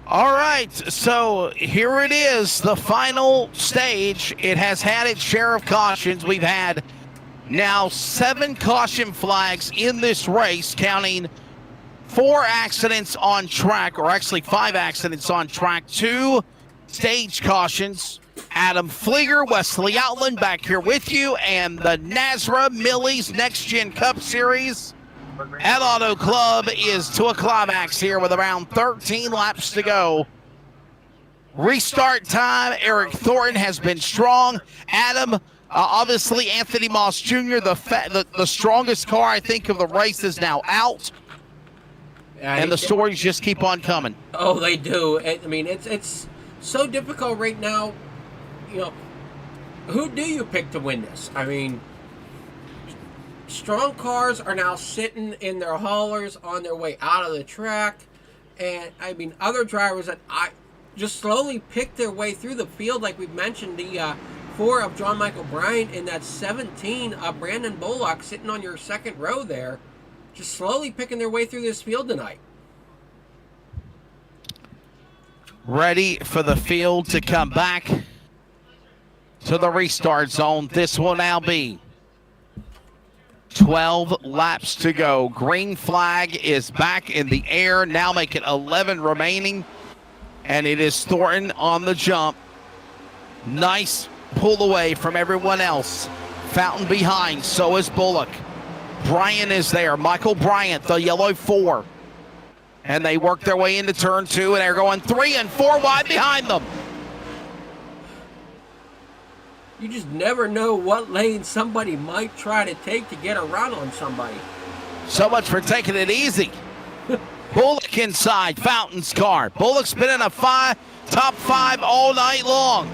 All right, so here it is, the final stage. It has had its share of cautions. We've had now 7 caution flags in this race, counting 4 accidents on track, or actually 5 accidents on track, 2 stage cautions. Adam Flieger, Wesley Outland back here with you, and the NASRA Millie's Next Gen Cup Series at Auto Club is to a climax here with around 13 laps to go. Restart time, Eric Thornton has been strong. Adam, obviously Anthony Moss Jr., the strongest car, I think, of the race is now out. And the stories just keep on coming. Oh, they do. I mean, it's so difficult right now. You know, who do you pick to win this? I mean, strong cars are now sitting in their haulers on their way out of the track. And, I mean, other drivers that just slowly pick their way through the field, like we've mentioned, the 4 of John Michael Bryant and that 17 of Brandon Bullock sitting on your second row there, just slowly picking their way through this field tonight. Ready for the field to come back to the restart zone. This will now be 12 laps to go. Green flag is back in the air. Now make it 11 remaining. And it is Thornton on the jump. Nice pull away from everyone else. Fountain behind, so is Bullock. Bryant is there. Michael Bryant, the yellow 4. And they work their way into turn 2, and they're going 3 and 4 wide behind them. You just never know what lane somebody might try to take to get a run on somebody. So much for taking it easy. Bullock inside Fountain's car. Bullock's been in a top 5 all night long.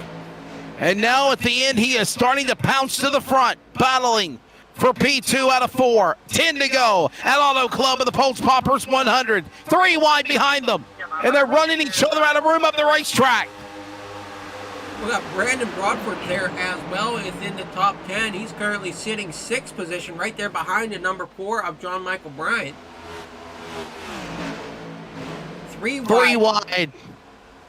And now at the end, he is starting to pounce to the front, battling for P2 out of 4. 10 to go at Auto Club of the Poltz Poppers 100. 3 wide behind them. And they're running each other out of room up the racetrack. We got Brandon Broadford there as well within the top 10. He's currently sitting 6th position right there behind the number 4 of John Michael Bryant. 3 wide. 3 wide.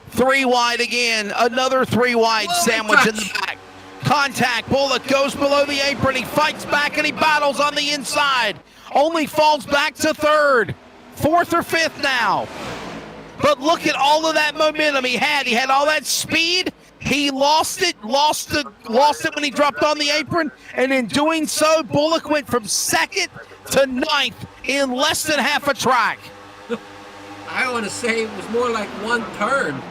3 wide again. Another 3 wide. Whoa, sandwich in the back. Contact. Bullock goes below the apron. He fights back and he battles on the inside. Only falls back to 3rd. 4th or 5th now. But look at all of that momentum he had. He had all that speed. He lost it when he dropped on the apron. And in doing so, Bullock went from 2nd to 9th in less than half a track. I want to say it was more like 1 turn.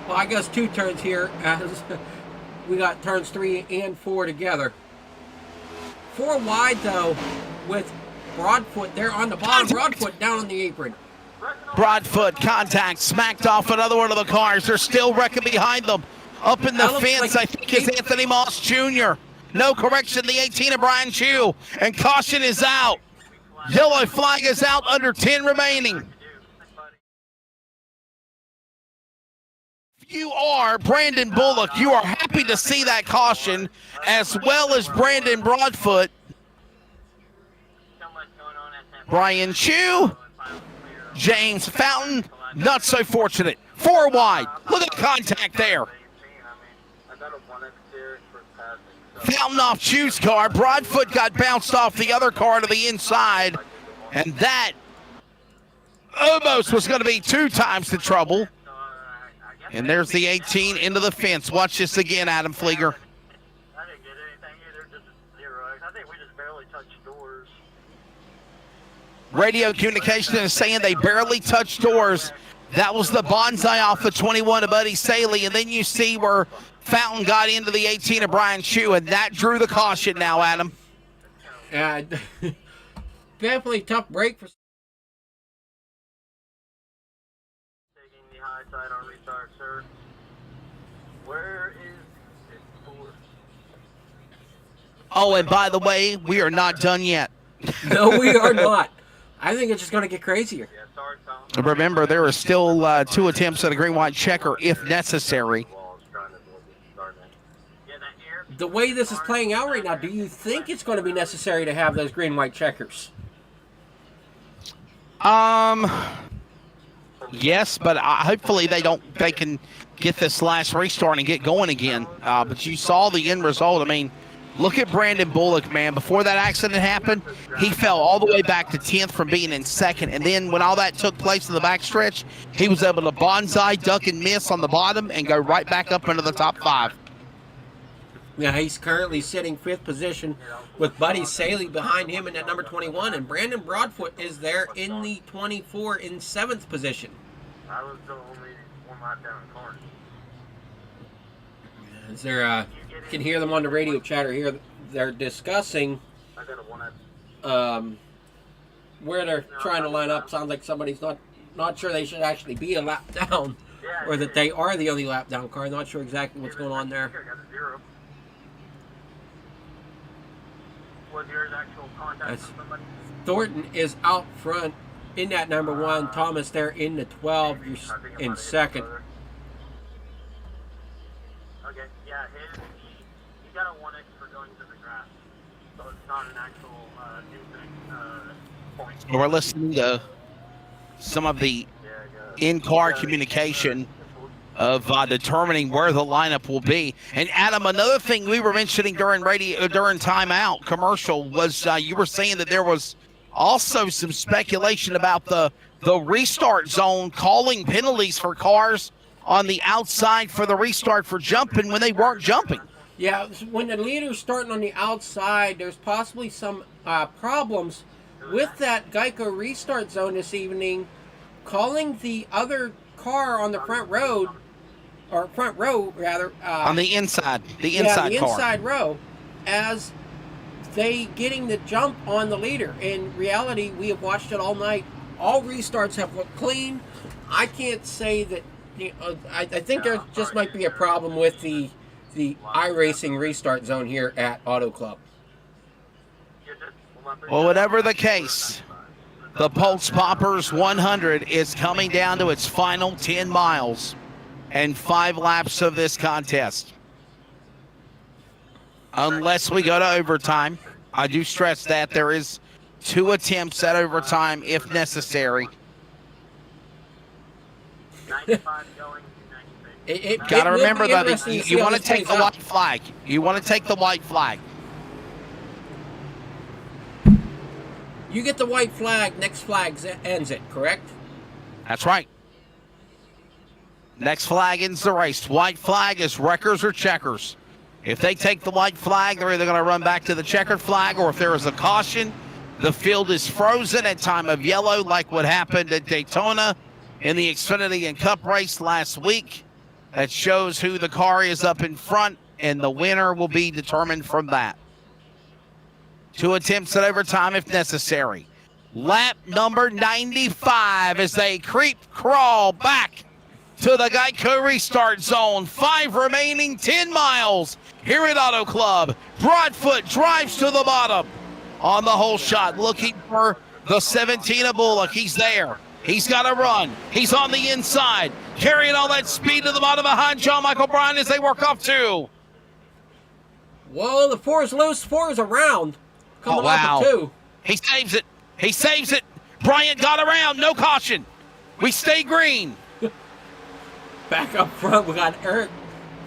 Well, I guess 2 turns here as we got turns 3 and 4 together. 4 wide though with Broadfoot there on the bottom. Broadfoot down on the apron. Broadfoot contact, smacked off another one of the cars. They're still wrecking behind them. Up in the fence, I think, is Anthony Moss Jr. No correction, the 18 of Brian Chu. And caution is out. Yellow flag is out, under 10 remaining. You are Brandon Bullock. You are happy to see that caution, as well as Brandon Broadfoot. Brian Chu, James Fountain, not so fortunate. 4 wide. Look at the contact there. Fountain off Chu's car. Broadfoot got bounced off the other car to the inside, and that almost was going to be 2 times the trouble. And there's the 18 into the fence. Watch this again, Adam Flieger. I didn't get anything either, just a 0. I think we just barely touched doors. Radio communication is saying they barely touched doors. That was the bonsai off the 21 of Buddy Saley, and then you see where Fountain got into the 18 of Brian Chu, and that drew the caution now, Adam. Definitely tough break for. Taking the high side on restart, sir. Where is this door? Oh, and by the way, we are not done yet. No, we are not. I think it's just going to get crazier. Yeah, sorry, Tom. Remember, there are still 2 attempts at a green-white checker if necessary. The way this is playing out right now, do you think it's going to be necessary to have those green-white checkers? Yes, but hopefully they can get this last restart and get going again. But you saw the end result. I mean, look at Brandon Bullock, man. Before that accident happened, he fell all the way back to 10th from being in 2nd. And then when all that took place in the backstretch, he was able to bonsai, duck, and miss on the bottom and go right back up into the top 5. Yeah, he's currently sitting 5th position with Buddy Saley behind him in that number 21. And Brandon Broadfoot is there in the 24 in 7th position. I was the only one lap down in corner. Is there, you can hear them on the radio chatter here. They're discussing I got a 1X. where they're trying to line up. Sounds like somebody's not sure they should actually be a lap down, or that they are the only lap down car. Not sure exactly what's going on there. I got a 0. Was yours actual contact with somebody? Thornton is out front in that number 1. Thomas there in the 12. You're in 2nd. Okay, yeah, he got a 1X for going to the grass. So it's not an actual point. We're listening to some of the in-car communication of determining where the lineup will be. And Adam, another thing we were mentioning during timeout commercial was you were saying that there was also some speculation about the restart zone calling penalties for cars on the outside for the restart for jumping when they weren't jumping. Yeah, when the leader's starting on the outside, there's possibly some problems with that Geico restart zone this evening, calling the other car on the front row rather. On the inside, the yeah, inside the car. inside row, as they getting the jump on the leader. In reality, we have watched it all night. All restarts have looked clean. I can't say that. I think there just might be a problem with the iRacing restart zone here at Auto Club. Well, whatever the case, the Poltz Poppers 100 is coming down to its final 10 miles and 5 laps of this contest. Unless we go to overtime. I do stress that there is 2 attempts at overtime if necessary. 95 going to 96. Got to will remember, be though, interesting that to see you how want to this take the plays out. white flag. You want to take the white flag. You get the white flag, next flag ends it, correct? That's right. Next flag ends the race. White flag is wreckers or checkers. If they take the white flag, they're either going to run back to the checkered flag, or if there is a caution, the field is frozen at time of yellow, like what happened at Daytona in the Xfinity and Cup race last week. That shows who the car is up in front, and the winner will be determined from that. 2 attempts at overtime if necessary. Lap number 95 as they crawl back to the Geico restart zone. 5 remaining 10 miles here at Auto Club. Broadfoot drives to the bottom on the whole shot, looking for the 17 of Bullock. He's there. He's got to run. He's on the inside, carrying all that speed to the bottom behind John Michael Bryan as they work off 2. Whoa, the 4 is loose. 4 is around. Coming off of 2. He saves it. He saves it. Bryant got around. No caution. We stay green. Back up front, we got Eric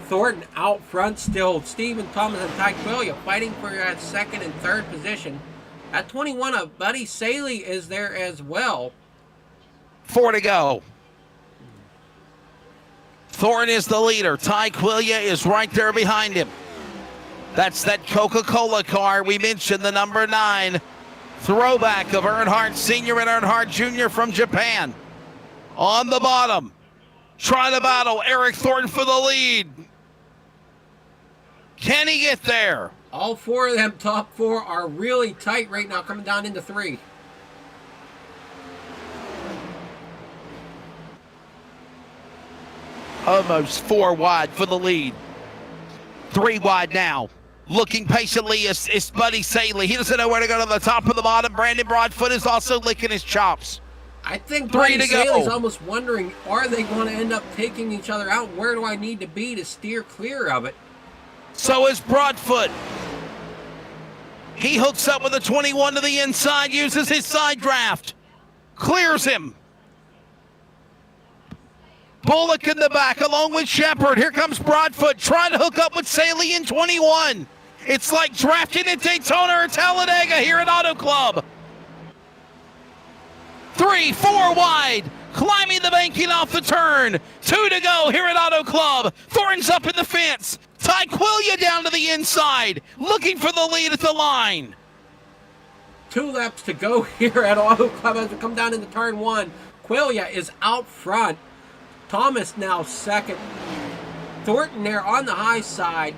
Thornton out front still. Stephen Thomas and Ty Quillia fighting for that 2nd and 3rd position. At 21, Buddy Saley is there as well. 4 to go. Thornton is the leader. Ty Quillia is right there behind him. That's that Coca-Cola car. We mentioned the number 9 throwback of Earnhardt Sr. and Earnhardt Jr. from Japan. On the bottom, trying to battle Eric Thornton for the lead. Can he get there? All 4 of them top 4 are really tight right now, coming down into 3. Almost 4 wide for the lead. 3 wide now. Looking patiently is Buddy Saley. He doesn't know where to go to the top of the bottom. Brandon Broadfoot is also licking his chops. I think 3 Buddy to go. Saley's almost wondering, are they going to end up taking each other out? Where do I need to be to steer clear of it? So is Broadfoot. He hooks up with a 21 to the inside, uses his side draft. Clears him. Bullock in the back along with Shepard. Here comes Broadfoot trying to hook up with Saley in 21. It's like drafting at Daytona or Talladega here at Auto Club. 3, 4 wide, climbing the banking off the turn. 2 to go here at Auto Club. Thornton's up in the fence. Ty Quillia down to the inside, looking for the lead at the line. 2 laps to go here at Auto Club as we come down into turn 1. Quillia is out front. Thomas now 2nd. Thornton there on the high side.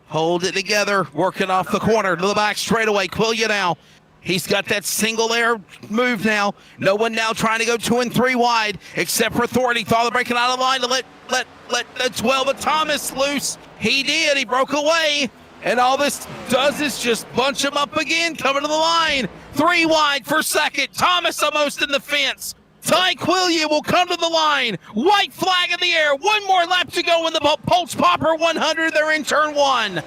Hold it together, working off the corner to the back straightaway. Quillia now. He's got that single air move now. No one now trying to go 2 and 3 wide, except for Thornton. He thought of breaking out of line to let the 12 of Thomas loose. He did. He broke away. And all this does is just bunch him up again, coming to the line. 3 wide for 2nd. Thomas almost in the fence. Ty Quillia will come to the line. White flag in the air. 1 more lap to go in the Poltz Popper 100. They're in turn 1.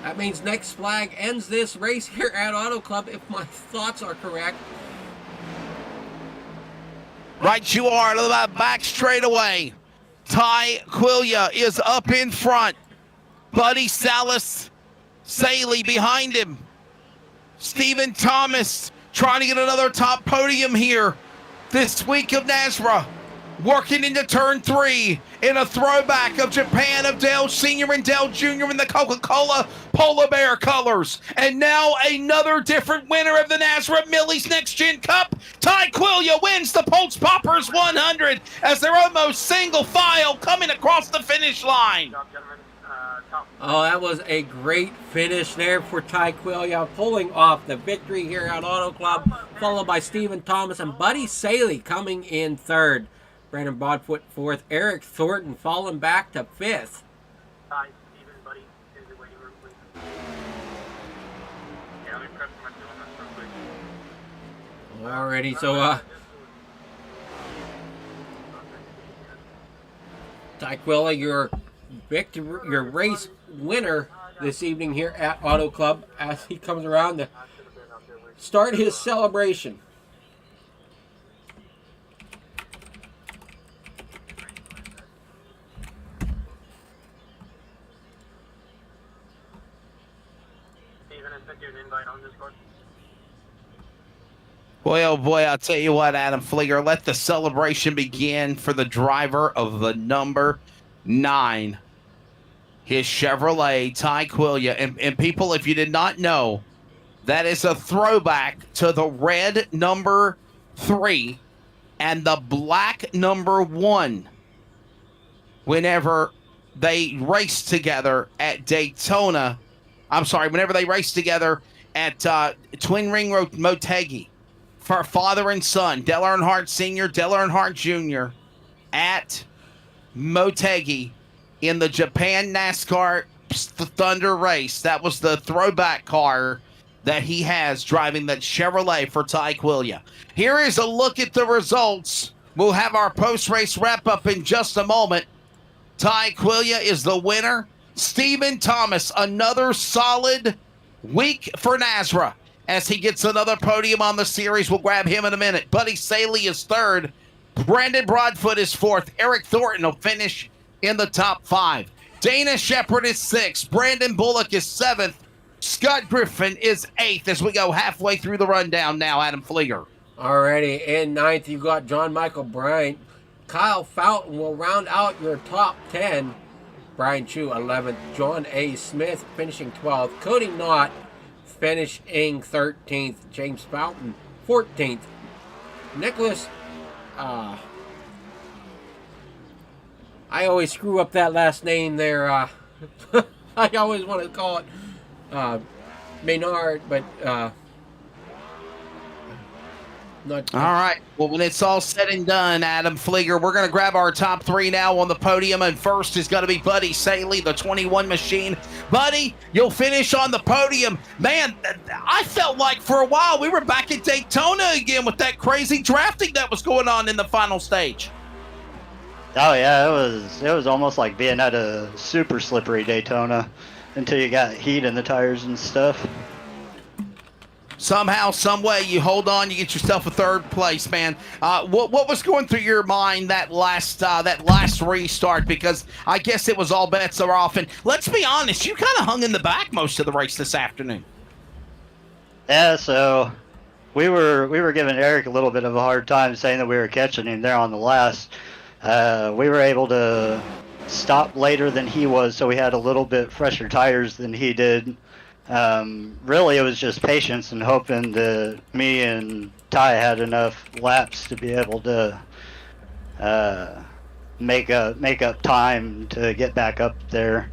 That means next flag ends this race here at Auto Club, if my thoughts are correct. Right you are, to the back straightaway. Ty Quillia is up in front. Buddy Saley behind him. Stephen Thomas trying to get another top podium here this week of NASRA. working into turn 3 in a throwback of Japan of Dale Sr. and Dale Jr. in the Coca-Cola Polar Bear colors. And now another different winner of the NASRA Millie's Next Gen Cup. Ty Quillia wins the Poltz Poppers 100 as they're almost single file coming across the finish line. Good job, gentlemen. Top. Oh, that was a great finish there for Ty Quillia, pulling off the victory here at Auto Club, followed by Stephen Thomas and Buddy Saley coming in third. Brandon Broadfoot fourth. Eric Thornton falling back to fifth. Hi, Steven, buddy. In the waiting room, please. Yeah, let me press my doing this real quick. Alrighty, so Ty Quillia, your race winner this evening here at Auto Club as he comes around to start his celebration. Steven, I sent you an invite on Discord. Boy, oh boy, I'll tell you what, Adam Flieger, let the celebration begin for the driver of the number 9. His Chevrolet Ty Quillia. And people, if you did not know, that is a throwback to the red number 3 and the black number 1 whenever they raced together at Daytona. I'm sorry, whenever they raced together at Twin Ring Road Motegi for father and son, Dale Earnhardt Sr., Dale Earnhardt Jr. at Motegi in the Japan NASCAR Thunder race. That was the throwback car that he has driving that Chevrolet for Ty Quillia. Here is a look at the results. We'll have our post-race wrap-up in just a moment. Ty Quillia is the winner. Stephen Thomas, another solid week for NASRA as he gets another podium on the series. We'll grab him in a minute. Buddy Saley is third. Brandon Broadfoot is fourth. Eric Thornton will finish in the top 5. Dana Shepard is 6th. Brandon Bullock is 7th. Scott Griffin is 8th as we go halfway through the rundown now, Adam Flieger. Alrighty, in 9th, you got John Michael Bryant. Kyle Fountain will round out your top 10. Brian Chu, 11th. John A. Smith finishing 12th. Cody Knott finishing 13th. James Fountain, 14th. Nicholas, I always screw up that last name there. I always want to call it Maynard, but not. All right. Well, when it's all said and done, Adam Flieger, we're going to grab our top 3 now on the podium. And first is going to be Buddy Saley, the 21 machine. Buddy, you'll finish on the podium. Man, I felt like for a while we were back at Daytona again with that crazy drafting that was going on in the final stage. Oh yeah, it was almost like being at a super slippery Daytona until you got heat in the tires and stuff. Somehow, some way, you hold on, you get yourself a third place, man. What was going through your mind that last restart? Because I guess it was all bets are off. And let's be honest, you kind of hung in the back most of the race this afternoon. Yeah, so we were giving Eric a little bit of a hard time saying that we were catching him there on the last. We were able to stop later than he was, so we had a little bit fresher tires than he did. Really, it was just patience and hoping that me and Ty had enough laps to be able to make up time to get back up there.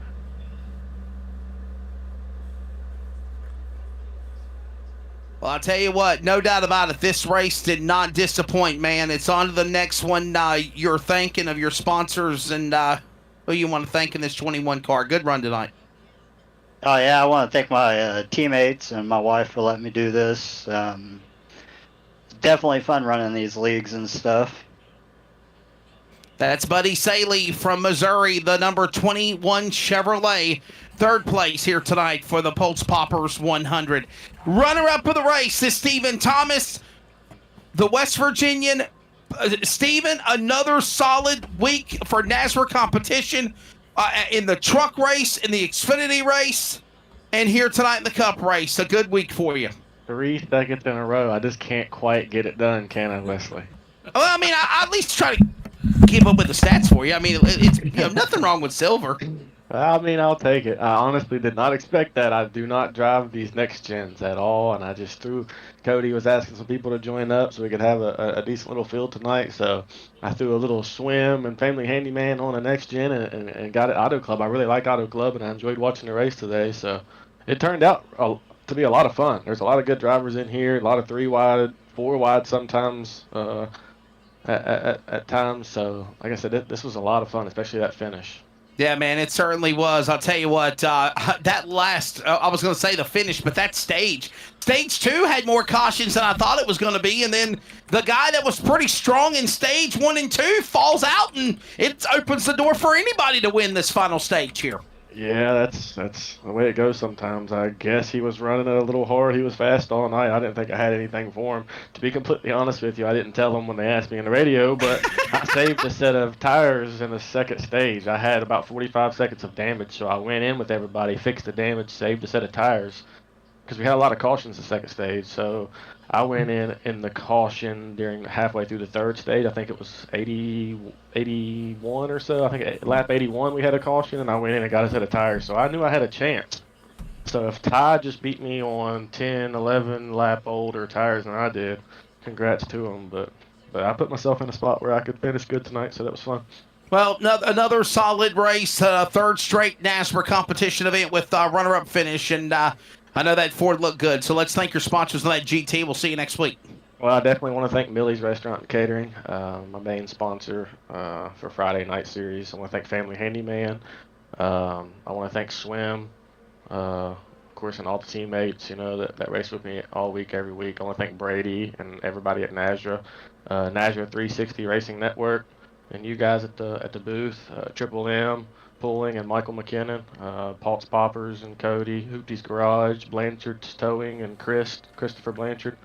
Well, I'll tell you what, no doubt about it, this race did not disappoint, man. It's on to the next one. You're thanking of your sponsors and who you want to thank in this 21 car. Good run tonight. Oh yeah, I want to thank my teammates and my wife for letting me do this. It's definitely fun running these leagues and stuff. That's Buddy Saley from Missouri, the number 21 Chevrolet. Third place here tonight for the Poltz Poppers 100. Runner-up of the race is Stephen Thomas, the West Virginian. Stephen, another solid week for NASRA competition in the truck race, in the Xfinity race, and here tonight in the Cup race. A good week for you. 3 seconds in a row. I just can't quite get it done, can I, Wesley? Well, I mean, I at least try to keep up with the stats for you. I mean, it's nothing wrong with silver. I mean, I'll take it. I honestly did not expect that. I do not drive these next gens at all, and I just threw. Cody was asking some people to join up so we could have a decent little field tonight. So I threw a little swim and family handyman on the next gen and got it Auto Club. I really like Auto Club, and I enjoyed watching the race today. So it turned out to be a lot of fun. There's a lot of good drivers in here, a lot of 3 wide, 4 wide sometimes at times. So like I said, this was a lot of fun, especially that finish. Yeah, man, it certainly was. I'll tell you what, that last, I was going to say the finish, but that stage 2 had more cautions than I thought it was going to be, and then the guy that was pretty strong in stage 1 and 2 falls out, and it opens the door for anybody to win this final stage here. Yeah, that's the way it goes sometimes. I guess he was running it a little hard. He was fast all night. I didn't think I had anything for him. To be completely honest with you, I didn't tell him when they asked me in the radio, but I saved a set of tires in the second stage. I had about 45 seconds of damage, so I went in with everybody, fixed the damage, saved a set of tires. Because we had a lot of cautions the second stage, so I went in the caution during halfway through the third stage. I think it was 81 or so. I think lap 81 we had a caution, and I went in and got a set of tires, so I knew I had a chance. So if Ty just beat me on 10, 11 lap older tires than I did, congrats to him. But I put myself in a spot where I could finish good tonight, so that was fun. Well, another solid race, third straight NASCAR competition event with runner-up finish, and I know that Ford looked good, so let's thank your sponsors on that GT. We'll see you next week. Well, I definitely want to thank Millie's Restaurant and Catering, my main sponsor for Friday Night Series. I want to thank Family Handyman. I want to thank Swim, of course, and all the teammates, that race with me all week, every week. I want to thank Brady and everybody at NASRA, NASRA 360 Racing Network, and you guys at the booth, Triple M, Pulling, and Michael McKinnon, Poltz Poppers and Cody, Hoopty's Garage, Blanchard's Towing, and Christopher Blanchard,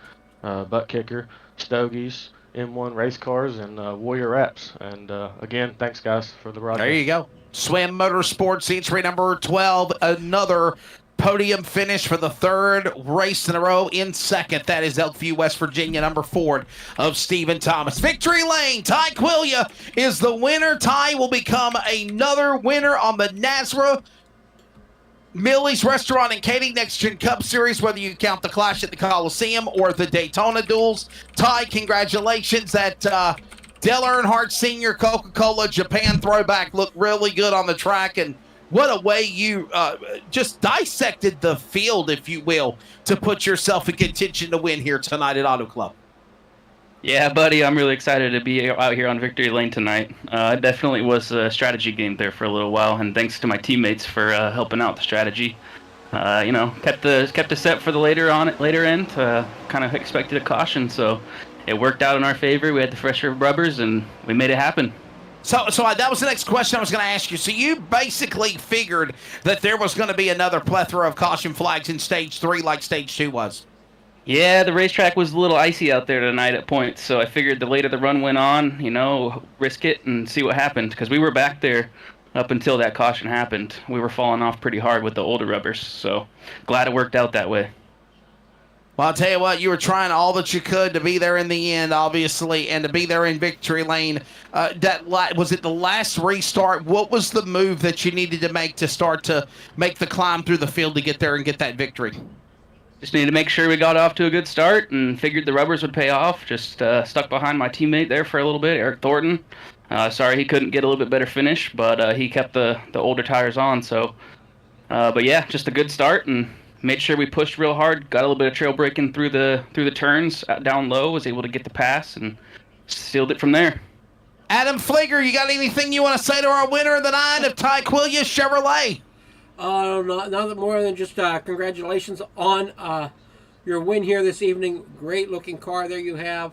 Butt Kicker, Stogies, M1 Race Cars, and Warrior Wraps. And again, thanks guys for the broadcast. There you go. Swim Motorsports entry number 12, another podium finish for the third race in a row in second. That is Elkview, West Virginia, number 4 of Stephen Thomas. Victory Lane, Ty Quillia is the winner. Ty will become another winner on the NASRA Millie's Restaurant and Catering Next Gen Cup Series, whether you count the Clash at the Coliseum or the Daytona Duels. Ty, congratulations. That Dale Earnhardt Sr. Coca-Cola Japan throwback looked really good on the track, and what a way you just dissected the field, if you will, to put yourself in contention to win here tonight at Auto Club. Yeah, buddy, I'm really excited to be out here on Victory Lane tonight. It definitely was a strategy game there for a little while, and thanks to my teammates for helping out the strategy. Kept the set for the later end. Kind of expected a caution, so it worked out in our favor. We had the fresher rubbers, and we made it happen. So that was the next question I was going to ask you. So you basically figured that there was going to be another plethora of caution flags in Stage 3 like Stage 2 was? Yeah, the racetrack was a little icy out there tonight at points, so I figured the later the run went on, risk it and see what happened, because we were back there up until that caution happened. We were falling off pretty hard with the older rubbers, so glad it worked out that way. Well, I'll tell you what, you were trying all that you could to be there in the end, obviously, and to be there in Victory Lane. Was it the last restart? What was the move that you needed to make to start to make the climb through the field to get there and get that victory? Just needed to make sure we got off to a good start and figured the rubbers would pay off. Just stuck behind my teammate there for a little bit, Eric Thornton. Sorry he couldn't get a little bit better finish, but he kept the older tires on. So, but yeah, just a good start and made sure we pushed real hard. Got a little bit of trail braking through the turns down low. Was able to get the pass and sealed it from there. Adam Fleeger, you got anything you want to say to our winner of the night of Ty Quillia Chevrolet? Nothing more than just congratulations on your win here this evening. Great looking car there you have.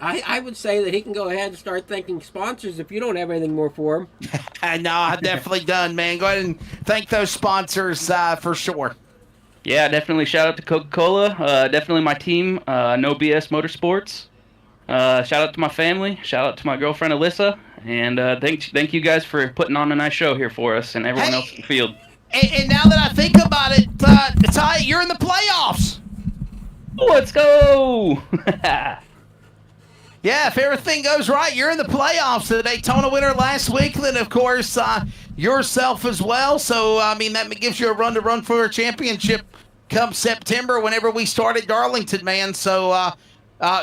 I would say that he can go ahead and start thanking sponsors if you don't have anything more for him. No, I'm definitely done, man. Go ahead and thank those sponsors for sure. Yeah, definitely shout out to Coca-Cola. Definitely my team, No BS Motorsports. Shout out to my family. Shout out to my girlfriend Alyssa. And thank you guys for putting on a nice show here for us and everyone else in the field. And now that I think about it, Ty, you're in the playoffs. Let's go! Yeah, if everything goes right, you're in the playoffs. The Daytona winner last week, then of course yourself as well. So I mean that gives you a run for a championship come September whenever we start at Darlington, man. So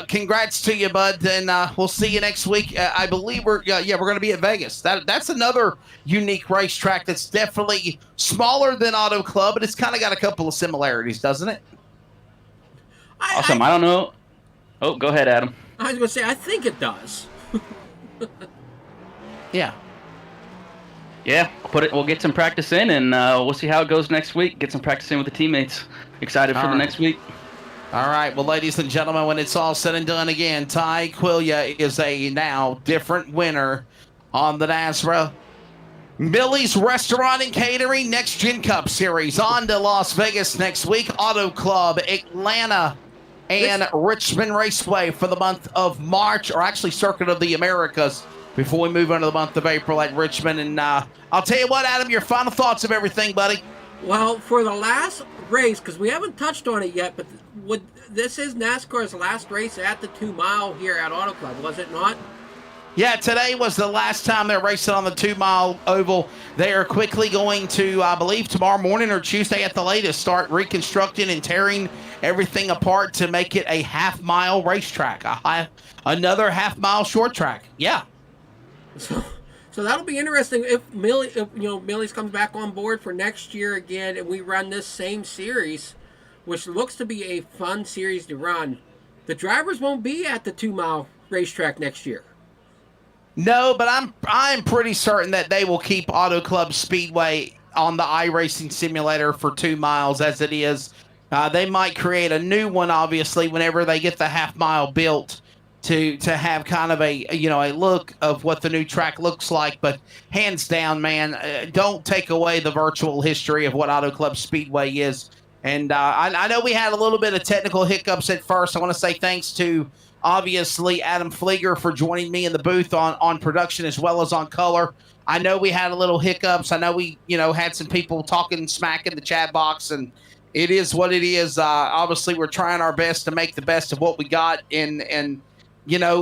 congrats to you, bud, and we'll see you next week. I believe we're going to be at Vegas. That's another unique racetrack that's definitely smaller than Auto Club, but it's kind of got a couple of similarities, doesn't it? Awesome. I don't know. Oh, go ahead, Adam. I was going to say, I think it does. Yeah. Yeah, we'll get some practice in, and we'll see how it goes next week. Get some practice in with the teammates. Excited for the next week. All right. Well, ladies and gentlemen, when it's all said and done again, Ty Quillia is a now different winner on the NASRA Millie's Restaurant and Catering Next Gen Cup Series. On to Las Vegas next week. Auto Club, Atlanta, and Richmond Raceway for the month of March, or actually Circuit of the Americas, before we move on to the month of April at Richmond. And I'll tell you what, Adam, your final thoughts of everything, buddy. Well, for the last race, because we haven't touched on it yet, but this is NASCAR's last race at the 2 mile here at Auto Club, was it not? Yeah, today was the last time they're racing on the 2 mile oval. They are quickly going to, I believe, tomorrow morning or Tuesday at the latest, start reconstructing and tearing everything apart to make it a half-mile racetrack, another half-mile short track. Yeah. So that'll be interesting if Millie's comes back on board for next year again, and we run this same series, which looks to be a fun series to run. The drivers won't be at the 2 mile racetrack next year. No, but I'm pretty certain that they will keep Auto Club Speedway on the iRacing simulator for 2 miles as it is. They might create a new one, obviously, whenever they get the half mile built to have kind of a look of what the new track looks like. But hands down, man, don't take away the virtual history of what Auto Club Speedway is. And I know we had a little bit of technical hiccups at first. I want to say thanks to obviously Adam Flieger for joining me in the booth on production as well as on color. I know we had a little hiccups. I know we had some people talking smack in the chat box, and it is what it is. Obviously, we're trying our best to make the best of what we got, and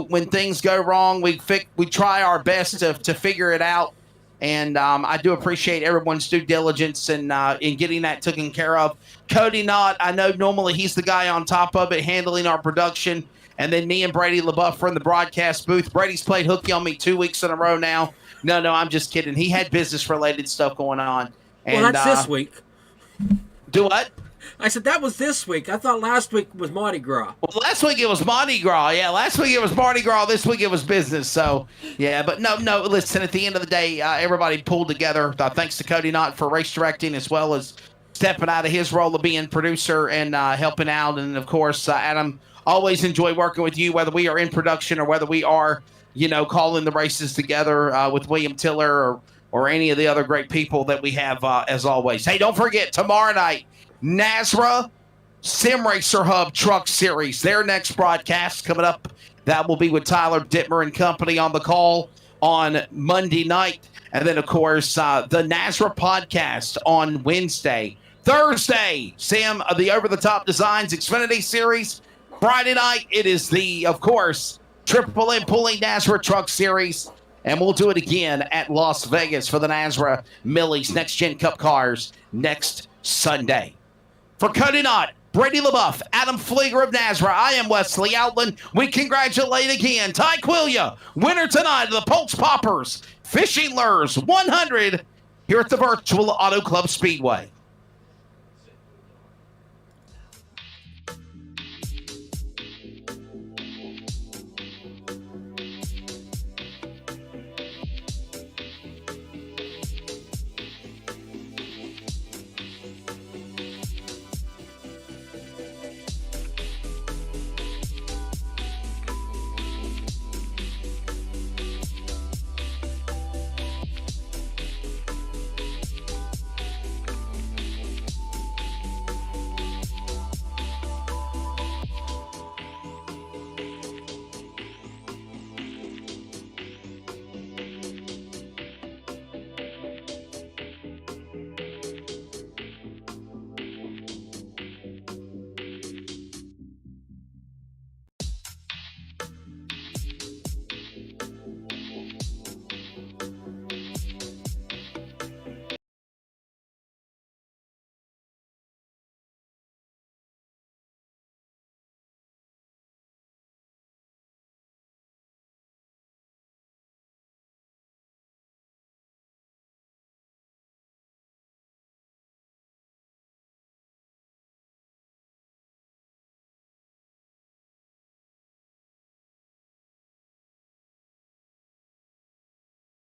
when things go wrong, we try our best to figure it out. And I do appreciate everyone's due diligence in getting that taken care of. Cody Knott, I know normally he's the guy on top of it, handling our production. And then me and Brady LaBeouf are in the broadcast booth. Brady's played hooky on me 2 weeks in a row now. No, I'm just kidding. He had business-related stuff going on. And, well, that's this week. Do what? I said that was this week. I thought last week was Mardi Gras. Well, last week it was Mardi Gras. Yeah, last week it was Mardi Gras. This week it was business. So, yeah, but no. Listen, at the end of the day, everybody pulled together. Thanks to Cody Knott for race directing as well as stepping out of his role of being producer and helping out. And, of course, Adam, always enjoy working with you, whether we are in production or whether we are, calling the races together with William Tiller or any of the other great people that we have as always. Hey, don't forget, tomorrow night, NASRA Sim Racer Hub Truck Series. Their next broadcast coming up. That will be with Tyler Dittmer and company on the call on Monday night. And then, of course, the NASRA podcast on Wednesday. Thursday, Sam, the Over the Top Designs Xfinity Series. Friday night, it is the, of course, Triple M Pulling NASRA Truck Series. And we'll do it again at Las Vegas for the NASRA Millie's Next Gen Cup Cars next Sunday. For Cody Knott, Brady LaBeouf, Adam Flieger of NASRA, I am Wesley Outland. We congratulate again Ty Quillia, winner tonight of the Poltz Poppers Fishing Lures 100 here at the virtual Auto Club Speedway.